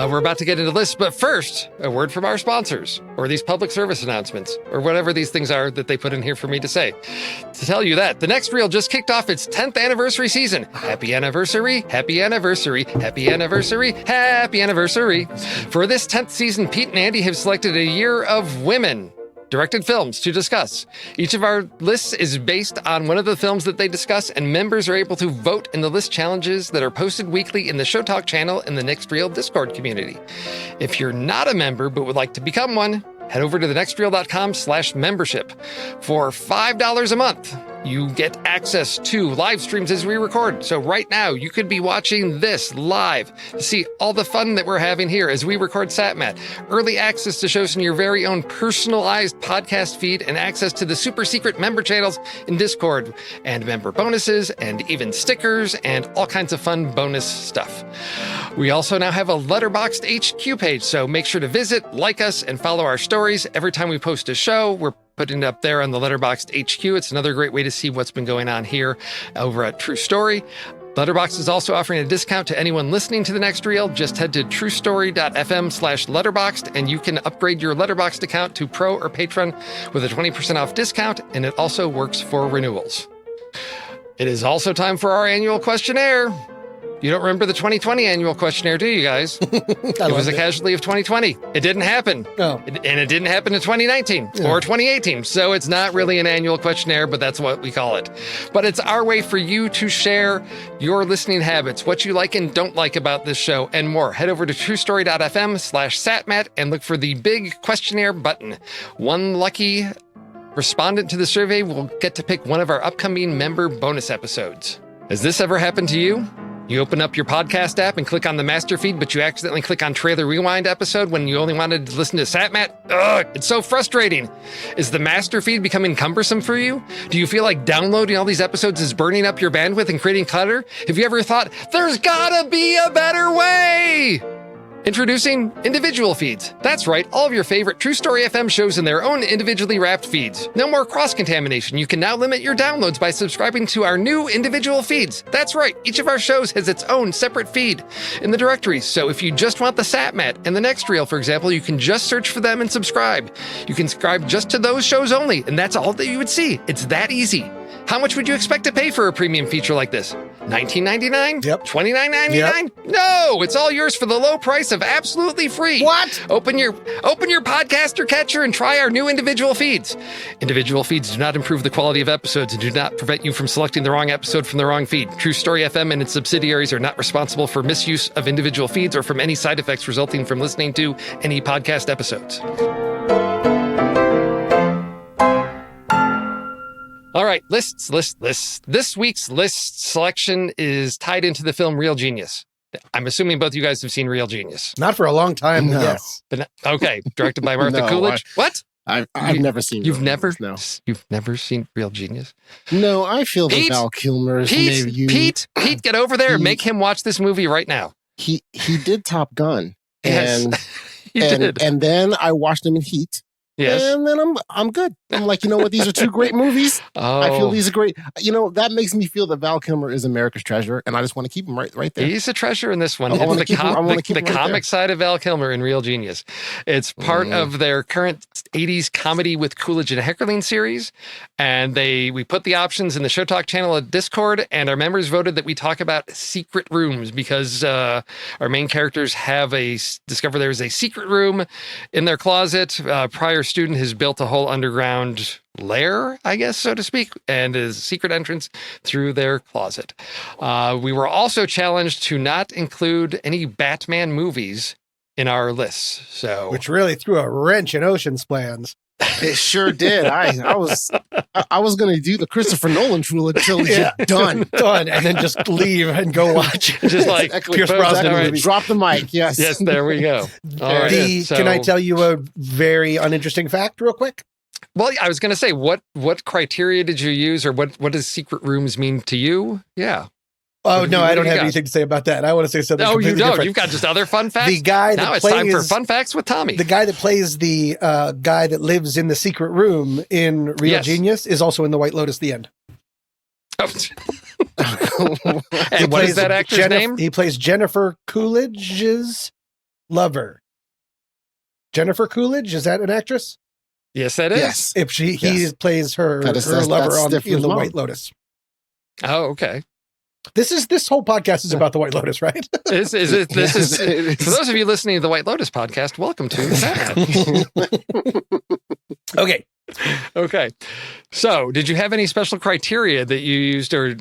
We're about to get into this, but first, a word from our sponsors, or these public service announcements, or whatever these things are that they put in here for me to say. To tell you that, The Next Reel just kicked off its 10th anniversary season. Happy anniversary, happy anniversary, happy anniversary, happy anniversary. For this 10th season, Pete and Andy have selected a year of women directed films to discuss. Each of our lists is based on one of the films that they discuss, and members are able to vote in the list challenges that are posted weekly in the Show Talk channel in the Next Reel Discord community. If you're not a member but would like to become one, head over to thenextreel.com/membership. For $5 a month, you get access to live streams as we record. So right now, you could be watching this live to see all the fun that we're having here as we record SatMat. Early access to shows in your very own personalized podcast feed, and access to the super secret member channels in Discord, and member bonuses, and even stickers, and all kinds of fun bonus stuff. We also now have a Letterboxd HQ page, so make sure to visit, like us, and follow our stories. Every time we post a show, we're putting it up there on the Letterboxd HQ. It's another great way to see what's been going on here over at True Story. Letterboxd is also offering a discount to anyone listening to The Next Reel. Just head to truestory.fm/letterboxd, and you can upgrade your Letterboxd account to Pro or Patron with a 20% off discount, and it also works for renewals. It is also time for our annual questionnaire. You don't remember the 2020 annual questionnaire, do you guys? It was a casualty of 2020. It didn't happen. Oh. And it didn't happen in 2019 or 2018. So it's not really an annual questionnaire, but that's what we call it. But it's our way for you to share your listening habits, what you like and don't like about this show, and more. Head over to truestory.fm/SatMat and look for the big questionnaire button. One lucky respondent to the survey will get to pick one of our upcoming member bonus episodes. Has this ever happened to you? You open up your podcast app and click on the master feed, but you accidentally click on Trailer Rewind episode when you only wanted to listen to SatMat? Ugh, it's so frustrating. Is the master feed becoming cumbersome for you? Do you feel like downloading all these episodes is burning up your bandwidth and creating clutter? Have you ever thought, there's gotta be a better way? Introducing individual feeds. That's right, all of your favorite True Story FM shows in their own individually wrapped feeds. No more cross-contamination. You can now limit your downloads by subscribing to our new individual feeds. That's right, each of our shows has its own separate feed in the directories. So if you just want the SatMat and the Next Reel, for example, you can just search for them and subscribe. You can subscribe just to those shows only, and that's all that you would see. It's that easy. How much would you expect to pay for a premium feature like this? $19.99? Yep. $29.99? Yep. No, it's all yours for the low price of absolutely free. What? Open your podcaster catcher and try our new individual feeds. Individual feeds do not improve the quality of episodes and do not prevent you from selecting the wrong episode from the wrong feed. True Story FM and its subsidiaries are not responsible for misuse of individual feeds or from any side effects resulting from listening to any podcast episodes. All right, lists. This week's list selection is tied into the film Real Genius. I'm assuming both you guys have seen Real Genius. Not for a long time, No. yes. But okay, directed by Martha No, Coolidge. What? I've never seen. You've Real never? Genius, You've never seen Real Genius? No, I feel Pete, that Val Kilmer's maybe you. Pete, get over there and make him watch this movie right now. He did Top Gun, Yes, and he did. and then I watched him in Heat. Yes. And then I'm good. I'm like, you know what? These are two great movies. Oh. I feel these are great. You know, that makes me feel that Val Kilmer is America's treasure, and I just want to keep him right there. He's a treasure in this one. I wanna It's keep him- I wanna keep the him right comic there. side of Val Kilmer in Real Genius. It's part of their current 80s comedy with Coolidge and Heckerling series. And we put the options in the Show Talk channel at Discord, and our members voted that we talk about secret rooms because our main characters discover there is a secret room in their closet. A prior student has built a whole underground lair, I guess, so to speak, and is a secret entrance through their closet. We were also challenged to not include any Batman movies in our lists. So, Which really threw a wrench in Ocean's plans. It sure did. I was going to do the Christopher Nolan trilogy. Yeah. Done, and then just leave and go watch. just like Pierce Brosnan all right. movies. Drop the mic. Yes. Yes, there we go. All right. Can I tell you a very uninteresting fact real quick? Well, I was going to say, what criteria did you use, or what does secret rooms mean to you? Yeah. Oh, no, I don't have anything to say about that. I want to say something completely different. You've got just other fun facts? The guy now it's time for fun facts with Tommy. The guy that plays the guy that lives in the secret room in Real Genius is also in The White Lotus, the end. Oh. And what is that actor's name? He plays Jennifer Coolidge's lover. Jennifer Coolidge, is that an actress? Yes, that is. Yes. If he plays her lover in The White Lotus. Oh, okay. This whole podcast is about The White Lotus, right? This is for those of you listening to the White Lotus podcast, welcome to SatMat. Okay. So, did you have any special criteria that you used, or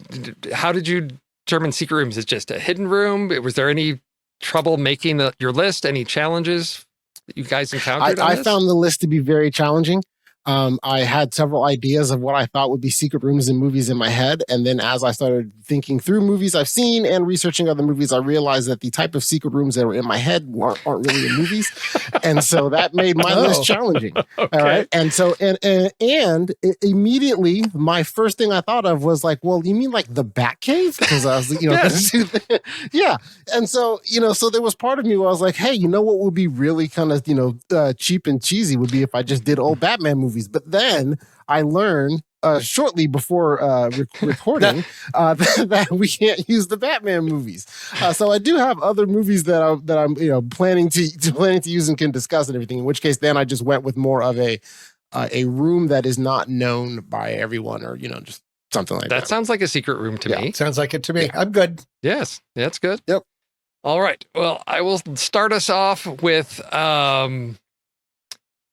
how did you determine secret rooms? Is it just a hidden room? Was there any trouble making your list? Any challenges that you guys encountered? I found the list to be very challenging. I had several ideas of what I thought would be secret rooms in movies in my head. And then as I started thinking through movies I've seen and researching other movies, I realized that the type of secret rooms that were in my head aren't really in movies. And so that made my list challenging. Okay. All right. And so, and immediately my first thing I thought of was like, well, you mean like the Batcave? Because I was, yeah. And so, so there was part of me where I was like, hey, what would be really kind of, cheap and cheesy would be if I just did old Batman movies. But then I learned shortly before recording that we can't use the Batman movies. So I do have other movies that I'm planning to use and can discuss and everything. In which case, then I just went with more of a room that is not known by everyone, or just something like that. That sounds like a secret room to me. Sounds like it to me. Yeah. I'm good. Yes, that's good. Yep. All right. Well, I will start us off with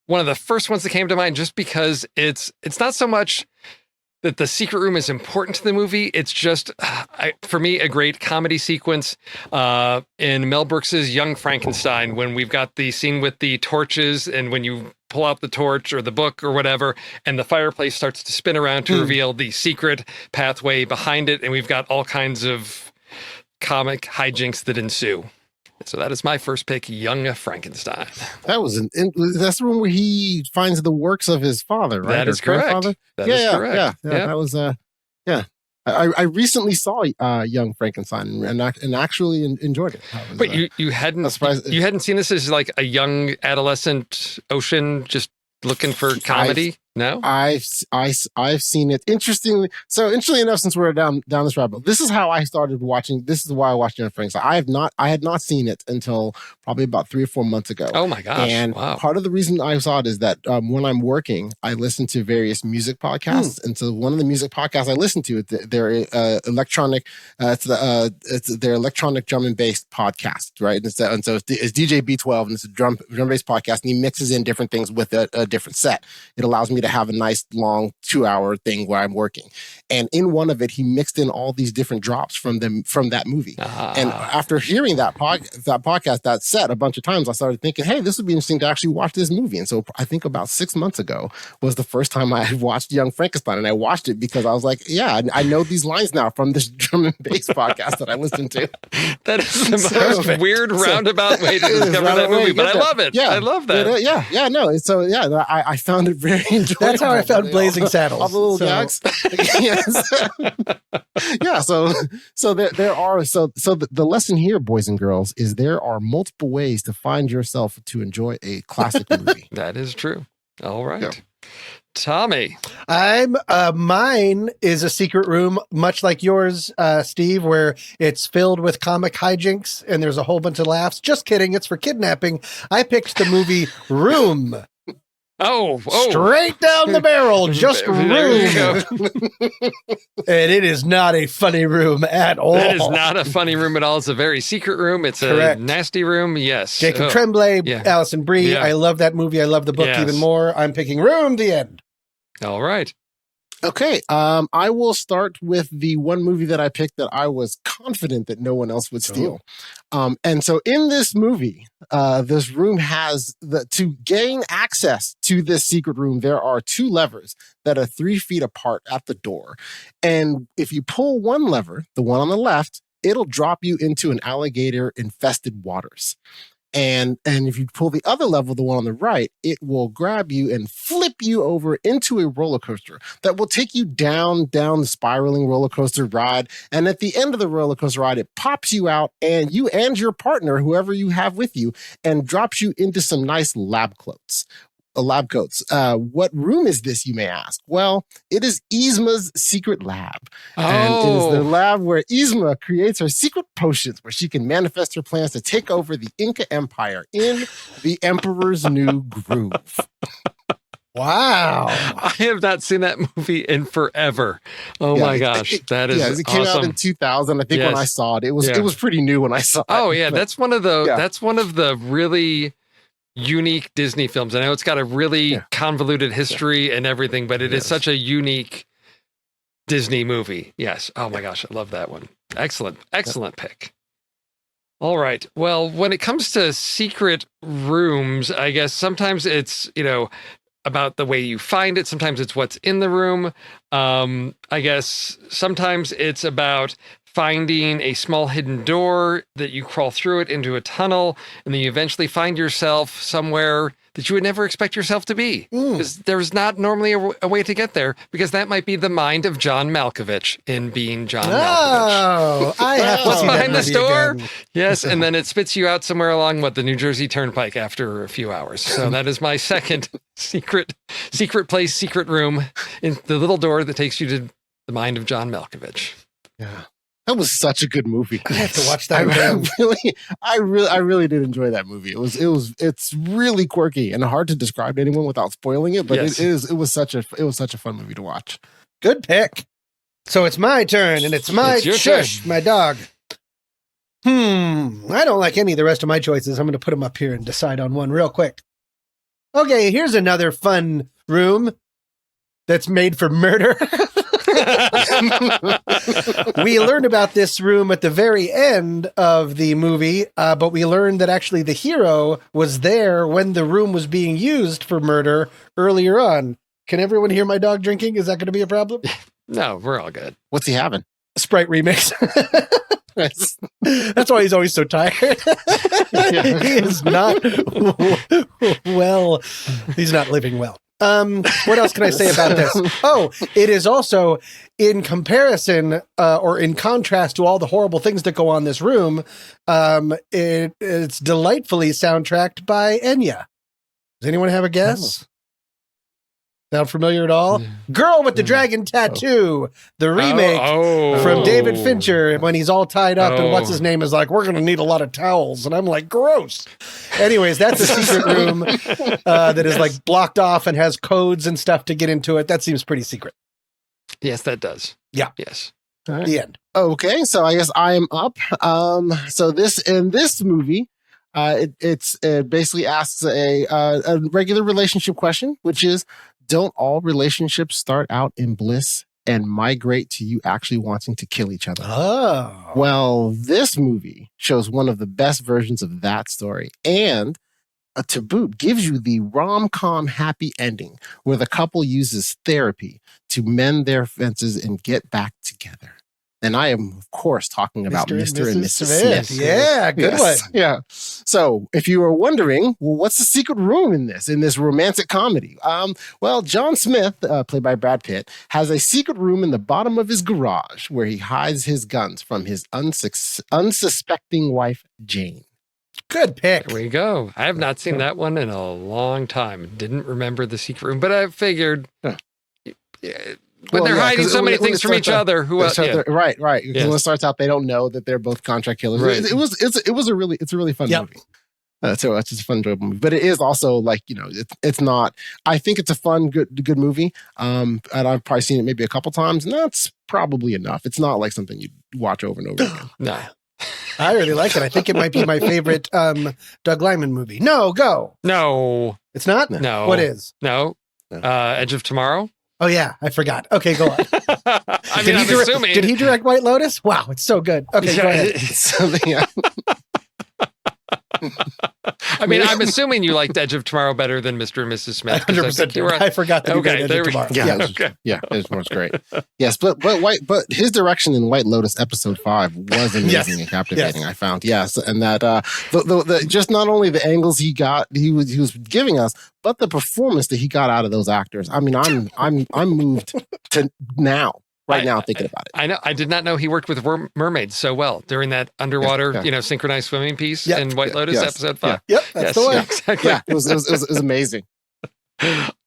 one of the first ones that came to mind, just because it's not so much that the secret room is important to the movie. It's just, for me, a great comedy sequence in Mel Brooks's Young Frankenstein, when we've got the scene with the torches, and when you pull out the torch or the book or whatever, and the fireplace starts to spin around to reveal the secret pathway behind it, and we've got all kinds of comic hijinks that ensue. So that is my first pick, Young Frankenstein. That's the one where he finds the works of his father, right? That is correct. That is correct. Yeah. That was I recently saw Young Frankenstein and actually enjoyed it. But you hadn't seen this as like a young adolescent Ocean just looking for comedy? No, I've seen it. Interestingly enough, since we're down this rabbit hole, this is how I started watching. This is why I watched Young Frankenstein. I had not seen it until probably about 3 or 4 months ago. Oh my gosh! And part of the reason I saw it is that when I'm working, I listen to various music podcasts, and so one of the music podcasts I listen to, they're electronic. It's their electronic drum and bass podcast, right? And so it's DJ B12, and it's a drum bass podcast, and he mixes in different things with a different set. It allows me to have a nice long 2-hour thing where I'm working. And in one of it, he mixed in all these different drops from that movie. And after hearing that podcast, that set a bunch of times, I started thinking, hey, this would be interesting to actually watch this movie. And so I think about 6 months ago was the first time I had watched Young Frankenstein. And I watched it because I was like, yeah, I know these lines now from this drum and bass podcast that I listened to. That is the most weird roundabout way to discover that movie, but I love it. Yeah, I love that. I found it very enjoyable. That's how I found Blazing Saddles. All the little gags. Yeah. So there are the lesson here, boys and girls, is there are multiple ways to find yourself to enjoy a classic movie. That is true. All right. Yeah. Tommy. Mine is a secret room, much like yours, Steve, where it's filled with comic hijinks and there's a whole bunch of laughs. Just kidding. It's for kidnapping. I picked the movie Room. Oh, straight down the barrel, just Room. And it is not a funny room at all. It is not a funny room at all. It's a very secret room. It's a nasty room. Yes. Jacob Tremblay, Alison Brie. Yeah. I love that movie. I love the book even more. I'm picking Room, the end. All right. Okay, I will start with the one movie that I picked that I was confident that no one else would steal. And so in this movie, this room has to gain access to this secret room, there are 2 levers that are 3 feet apart at the door. And if you pull one lever, the one on the left, it'll drop you into an alligator-infested waters. And if you pull the other level, the one on the right, it will grab you and flip you over into a roller coaster that will take you down the spiraling roller coaster ride. And at the end of the roller coaster ride, it pops you out and you and your partner, whoever you have with you, and drops you into some nice lab coats. What room is this, you may ask? Well, it is Yzma's secret lab. And it is the lab where Yzma creates her secret potions where she can manifest her plans to take over the Inca Empire in the Emperor's New Groove. Wow. I have not seen that movie in forever. Oh my gosh. That is it came awesome. out in 2000. I think when I saw it, it was pretty new when I saw it. Oh yeah, that's one of the really unique Disney films. I know it's got a really convoluted history and everything, but it is such a unique Disney movie. Yes. Oh my gosh, I love that one. Excellent pick. All right. Well, when it comes to secret rooms, I guess sometimes it's, about the way you find it. Sometimes it's what's in the room. I guess sometimes it's about finding a small hidden door that you crawl through it into a tunnel, and then you eventually find yourself somewhere that you would never expect yourself to be. Because there's not normally a way to get there, because that might be the mind of John Malkovich in Being John Malkovich. I have to What's see behind that this movie door? again. Yes, and then it spits you out somewhere along the New Jersey Turnpike after a few hours. So that is my second secret place, secret room, in the little door that takes you to the mind of John Malkovich. Yeah. That was such a good movie. I have to watch that. I really did enjoy that movie. It's really quirky and hard to describe to anyone without spoiling it, but it was such a fun movie to watch. Good pick. So it's my turn, and it's your shush, turn. My dog. I don't like any of the rest of my choices. I'm going to put them up here and decide on one real quick. Okay, here's another fun room that's made for murder. We learned about this room at the very end of the movie, but we learned that actually the hero was there when the room was being used for murder earlier on. Can everyone hear my dog drinking? Is that going to be a problem? No, we're all good. What's he having? Sprite remix. That's why he's always so tired. He is not well. He's not living well. What else can I say about this? Oh, it is also in comparison or in contrast to all the horrible things that go on in this room. It's delightfully soundtracked by Enya. Does anyone have a guess? Sound familiar at all? Girl with the Dragon Tattoo, the remake from David Fincher when he's all tied up and what's his name is like, we're going to need a lot of towels. And I'm like, gross. Anyways, that's a secret room that is like blocked off and has codes and stuff to get into it. That seems pretty secret. Yes, that does. Yeah. Yes. Right. The end. Okay, so I guess I am up. So this movie, it basically asks a regular relationship question, which is, don't all relationships start out in bliss and migrate to you actually wanting to kill each other? Oh. Well, this movie shows one of the best versions of that story, and to boot, gives you the rom-com happy ending where the couple uses therapy to mend their fences and get back together. And I am, of course, talking about Mr. and Mrs. Smith. Yeah, good one. Yeah. So if you are wondering, well, what's the secret room in this romantic comedy? Well, John Smith, played by Brad Pitt, has a secret room in the bottom of his garage where he hides his guns from his unsuspecting wife, Jane. Good pick. There we go. I have not seen that one in a long time. Didn't remember the secret room, but I figured... When they're hiding so many things from each other, right? Because when it starts out, they don't know that they're both contract killers. Right. It's a really fun movie. So it's just a fun, enjoyable movie. But it is also like, it's not. I think it's a fun, good movie. And I've probably seen it maybe a couple times, and that's probably enough. It's not like something you watch over and over again. No. I really like it. I think it might be my favorite Doug Liman movie. No, go. No. It's not? No. What is? No. Edge of Tomorrow? Oh, yeah. I forgot. Okay, go on. Assuming. Did he direct White Lotus? Wow, it's so good. Okay, go ahead. I mean, I'm assuming you liked Edge of Tomorrow better than Mr. and Mrs. Smith. 100%. I forgot that. Okay, Edge of Tomorrow. Yeah, it was great. Yes, but his direction in White Lotus episode 5 was amazing and captivating. Yes. I found and that the just not only the angles he was giving us, but the performance that he got out of those actors. I mean, I'm moved to now. Now thinking about it. I know. I did not know he worked with mermaids so well during that underwater, synchronized swimming piece in White Lotus episode 5. Yep, that's the one. Exactly. Yeah, it was amazing.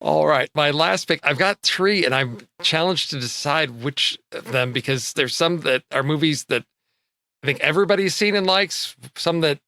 All right, my last pick. I've got 3, and I'm challenged to decide which of them because there's some that are movies that I think everybody's seen and likes, some that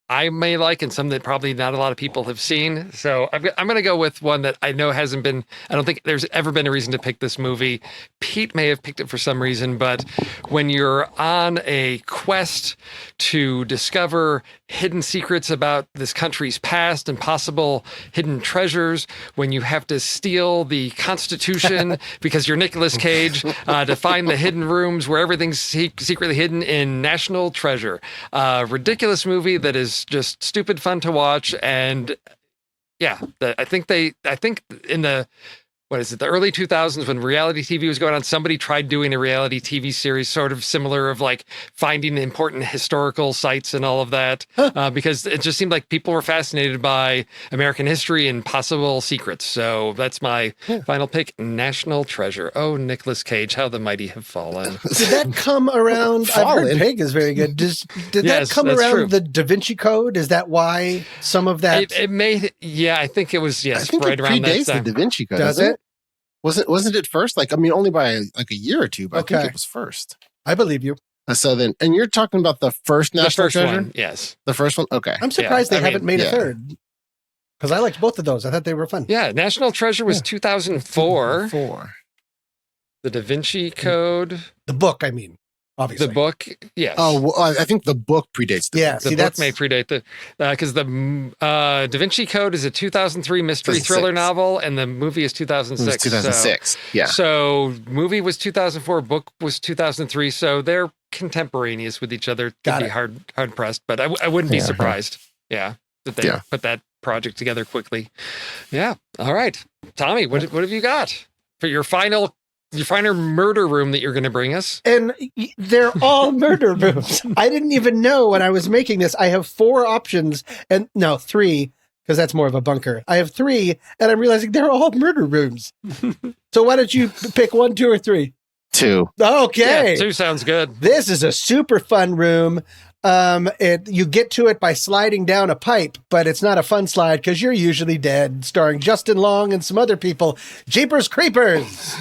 I may like, and some that probably not a lot of people have seen. So I'm going to go with one that I know hasn't been, I don't think there's ever been a reason to pick this movie. Pete may have picked it for some reason, but when you're on a quest to discover hidden secrets about this country's past and possible hidden treasures, when you have to steal the Constitution because you're Nicolas Cage, to find the hidden rooms where everything's secretly hidden in National Treasure. Ridiculous movie that is just stupid fun to watch. And I think in the early 2000s when reality TV was going on, somebody tried doing a reality TV series sort of similar of like finding important historical sites and all of that, because it just seemed like people were fascinated by American history and possible secrets. So that's my final pick, National Treasure. Oh, Nicolas Cage, how the mighty have fallen. Did that come around? I've heard Pig is very good. Did that come around true. The Da Vinci Code? Is that why some of that? It may, I think it was, I think right it around that predates time. the Da Vinci Code. Does it? Wasn't it first? Like, I mean, only by like a year or two, but I think it was first. I believe you. So then, and you're talking about the first National Treasure? One, yes. The first one? Okay. I'm surprised they haven't made a third. Because I liked both of those. I thought they were fun. Yeah, National Treasure was 2004. The Da Vinci Code. The book, I mean. Obviously. The book, yes. Oh, well, I think the book predates the book may predate the because the Da Vinci Code is a 2003 mystery thriller novel, and the movie is 2006. It was 2006, yeah. So movie was 2004, book was 2003, so they're contemporaneous with each other. Could be hard pressed, but I wouldn't be surprised. Yeah, that they put that project together quickly. Yeah. All right, Tommy, what have you got for your final murder room that you're going to bring us? And they're all murder rooms. I didn't even know when I was making this. I have 4 options, and no, 3, because that's more of a bunker. I have 3, and I'm realizing they're all murder rooms. So why don't you pick 1, 2, or 3? 2. Okay. Yeah, 2 sounds good. This is a super fun room. You get to it by sliding down a pipe, but it's not a fun slide because you're usually dead. Starring Justin Long and some other people. Jeepers Creepers.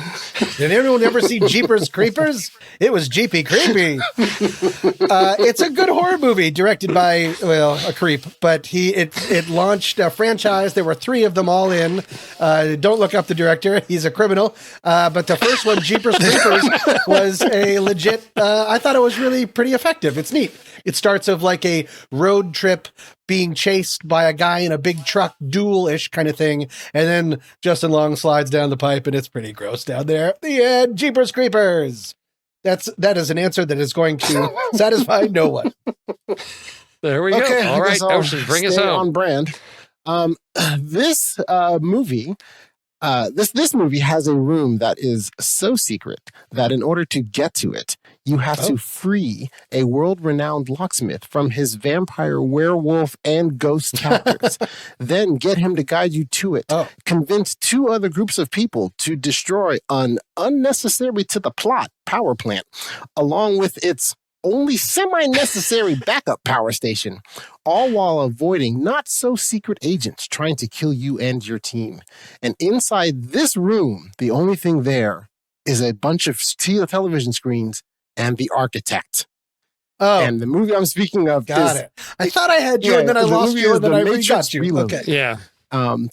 Did anyone ever see Jeepers Creepers? It was Jeepy Creepy. It's a good horror movie directed by, a creep, but it launched a franchise. There were 3 of them all in. Don't look up the director. He's a criminal. But the first one, Jeepers Creepers, was a legit, I thought it was really pretty effective. It's neat. It starts of like a road trip being chased by a guy in a big truck, duel-ish kind of thing. And then Justin Long slides down the pipe and it's pretty gross down there. The end. Jeepers Creepers. That is an answer that is going to satisfy no one. There we go. All right, Ocean, bring us home. On brand. This movie has a room that is so secret that in order to get to it, you have to free a world-renowned locksmith from his vampire, werewolf, and ghost captors. Then get him to guide you to it. Convince 2 other groups of people to destroy an unnecessary to the plot power plant, along with its only semi-necessary backup power station, all while avoiding not-so-secret agents trying to kill you and your team. And inside this room, the only thing there is a bunch of television screens and the architect. Oh. And the movie I'm speaking of Got it. I thought I had you, and then I lost you, and then I re-got you. Reloaded. Okay. Yeah.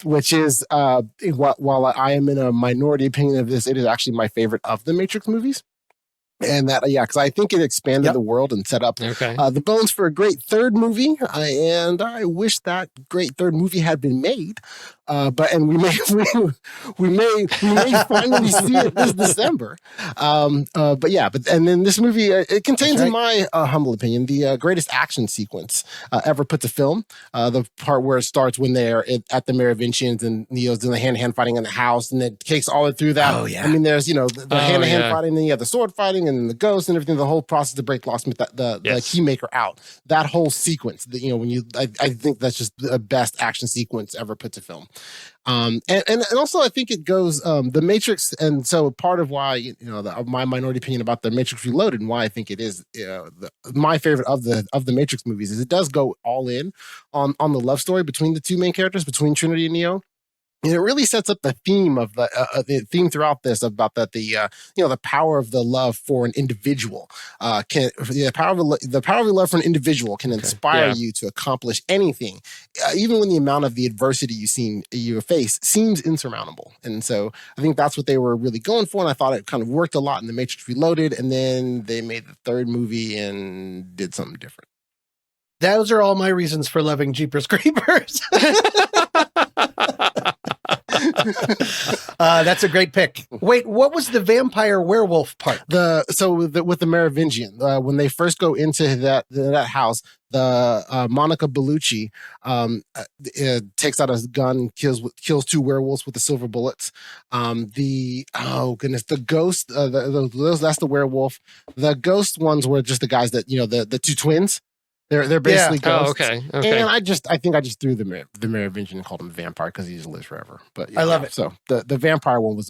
Which is, while I am in a minority opinion of this, it is actually my favorite of the Matrix movies. And that, because I think it expanded the world and set up the bones for a great third movie. And I wish that great third movie had been made. and we may finally see it this December. And then this movie it contains, in my humble opinion, the greatest action sequence ever put to film. The part where it starts when they're at the Merovingians and Neo's doing the hand-to-hand fighting in the house, and it takes all the way through that. Oh yeah. I mean, there's the hand-to-hand fighting, and then you have the sword fighting, and the ghost and everything. The whole process to break Locksmith, the Keymaker out. That whole sequence. I think that's just the best action sequence ever put to film. And also I think it goes the Matrix, and so part of why my minority opinion about the Matrix Reloaded and why I think it is my favorite of the Matrix movies is it does go all in on the love story between the two main characters, between Trinity and Neo. And it really sets up the theme of the theme throughout this about that the power of the love for an individual the power of the love for an individual can inspire you to accomplish anything, even when the amount of the adversity you face seems insurmountable. And so I think that's what they were really going for, and I thought it kind of worked a lot in The Matrix Reloaded, and then they made the third movie and did something different. Those are all my reasons for loving Jeepers Creepers. That's a great pick. Wait, what was the vampire werewolf part? With the Merovingian, when they first go into that house, the Monica Bellucci takes out a gun, kills two werewolves with the silver bullets. The ghost, that's the werewolf. The ghost ones were just the guys that the two twins. They're basically ghosts. Okay. And I think I just threw the Merovingian and called him a vampire because he just lives forever. But I love it. So the vampire one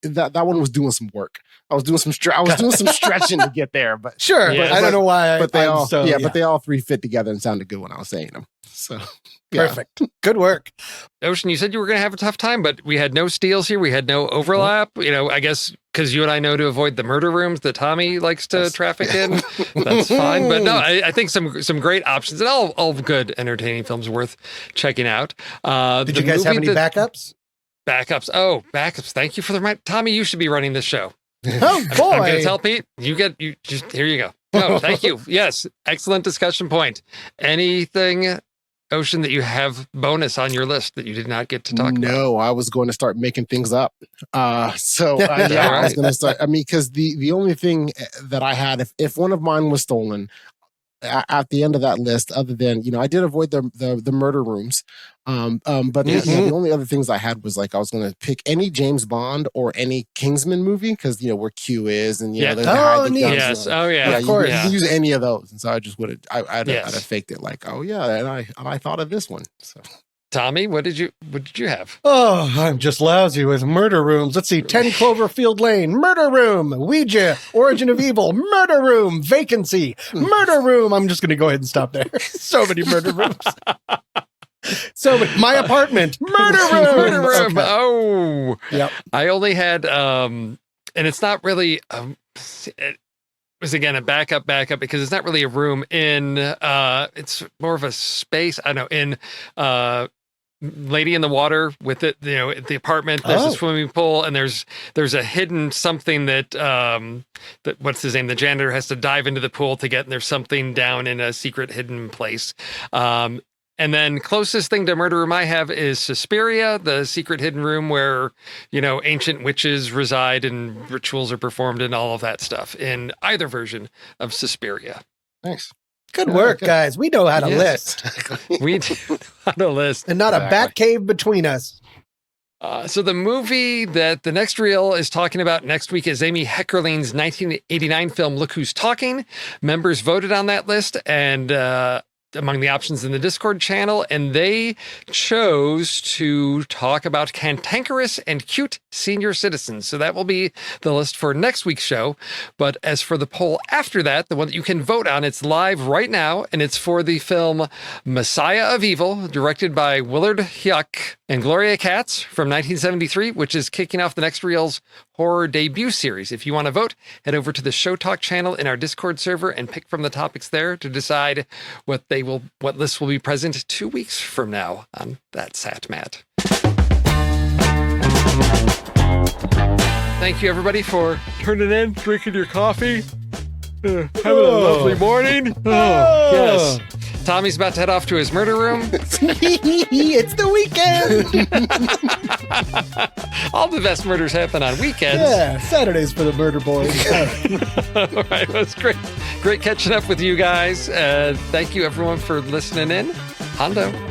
that one was doing some work. I was doing some stretching to get there. But I don't know why. But they all three fit together and sounded good when I was saying them. So perfect. Good work. Ocean, you said you were going to have a tough time, but we had no steals here. We had no overlap. I guess because you and I know to avoid the murder rooms that Tommy likes to traffic in. That's fine. But no, I think some great options and all good, entertaining films worth checking out. Did you guys have any backups? Backups. Oh, backups. Thank you for the Tommy, you should be running this show. Oh, boy. I'm going to tell Pete, you just, here you go. No, thank you. Yes. Excellent discussion point. Anything, Ocean, that you have bonus on your list that you did not get to talk about? No, I was going to start making things up. I was going to start. I mean, because the only thing that I had, if one of mine was stolen at the end of that list, other than, I did avoid the murder rooms. The only other things I had was I was going to pick any James Bond or any Kingsman movie because where Q is and of course you can use any of those, and so I just would have I'd have faked it and I thought of this one. So Tommy, what did you have? Oh, I'm just lousy with murder rooms. Let's see. 10 Cloverfield Lane, murder room. Ouija, Origin of Evil, murder room. Vacancy, murder room. I'm just going to go ahead and stop there. So many murder rooms. So my apartment, murder room. Okay. Oh, yep. I only had, and it's not really, it was again a backup because it's not really a room in, it's more of a space. I know in, Lady in the Water with it, the apartment, there's a swimming pool and there's a hidden something that what's his name? The janitor has to dive into the pool to get, and there's something down in a secret hidden place. And then closest thing to murder room I have is Suspiria, the secret hidden room where, ancient witches reside and rituals are performed and all of that stuff in either version of Suspiria. Thanks. Good work, guys. We know how to list. We do know how to list. And not a bat cave between us. So the movie that the next reel is talking about next week is Amy Heckerling's 1989 film, Look Who's Talking. Members voted on that list and among the options in the Discord channel, and they chose to talk about cantankerous and cute senior citizens. So that will be the list for next week's show. But as for the poll after that, the one that you can vote on, it's live right now, and it's for the film Messiah of Evil, directed by Willard Huyck and Gloria Katz from 1973, which is kicking off the next reel's horror debut series. If you want to vote, head over to the Show Talk channel in our Discord server and pick from the topics there to decide what list will be present 2 weeks from now on that SatMat. Thank you, everybody, for turning in, drinking your coffee, having a lovely morning. Oh, yes. Tommy's about to head off to his murder room. It's the weekend. All the best murders happen on weekends. Yeah, Saturdays for the murder boys. All right, well, it's great catching up with you guys. Thank you, everyone, for listening in. Hondo.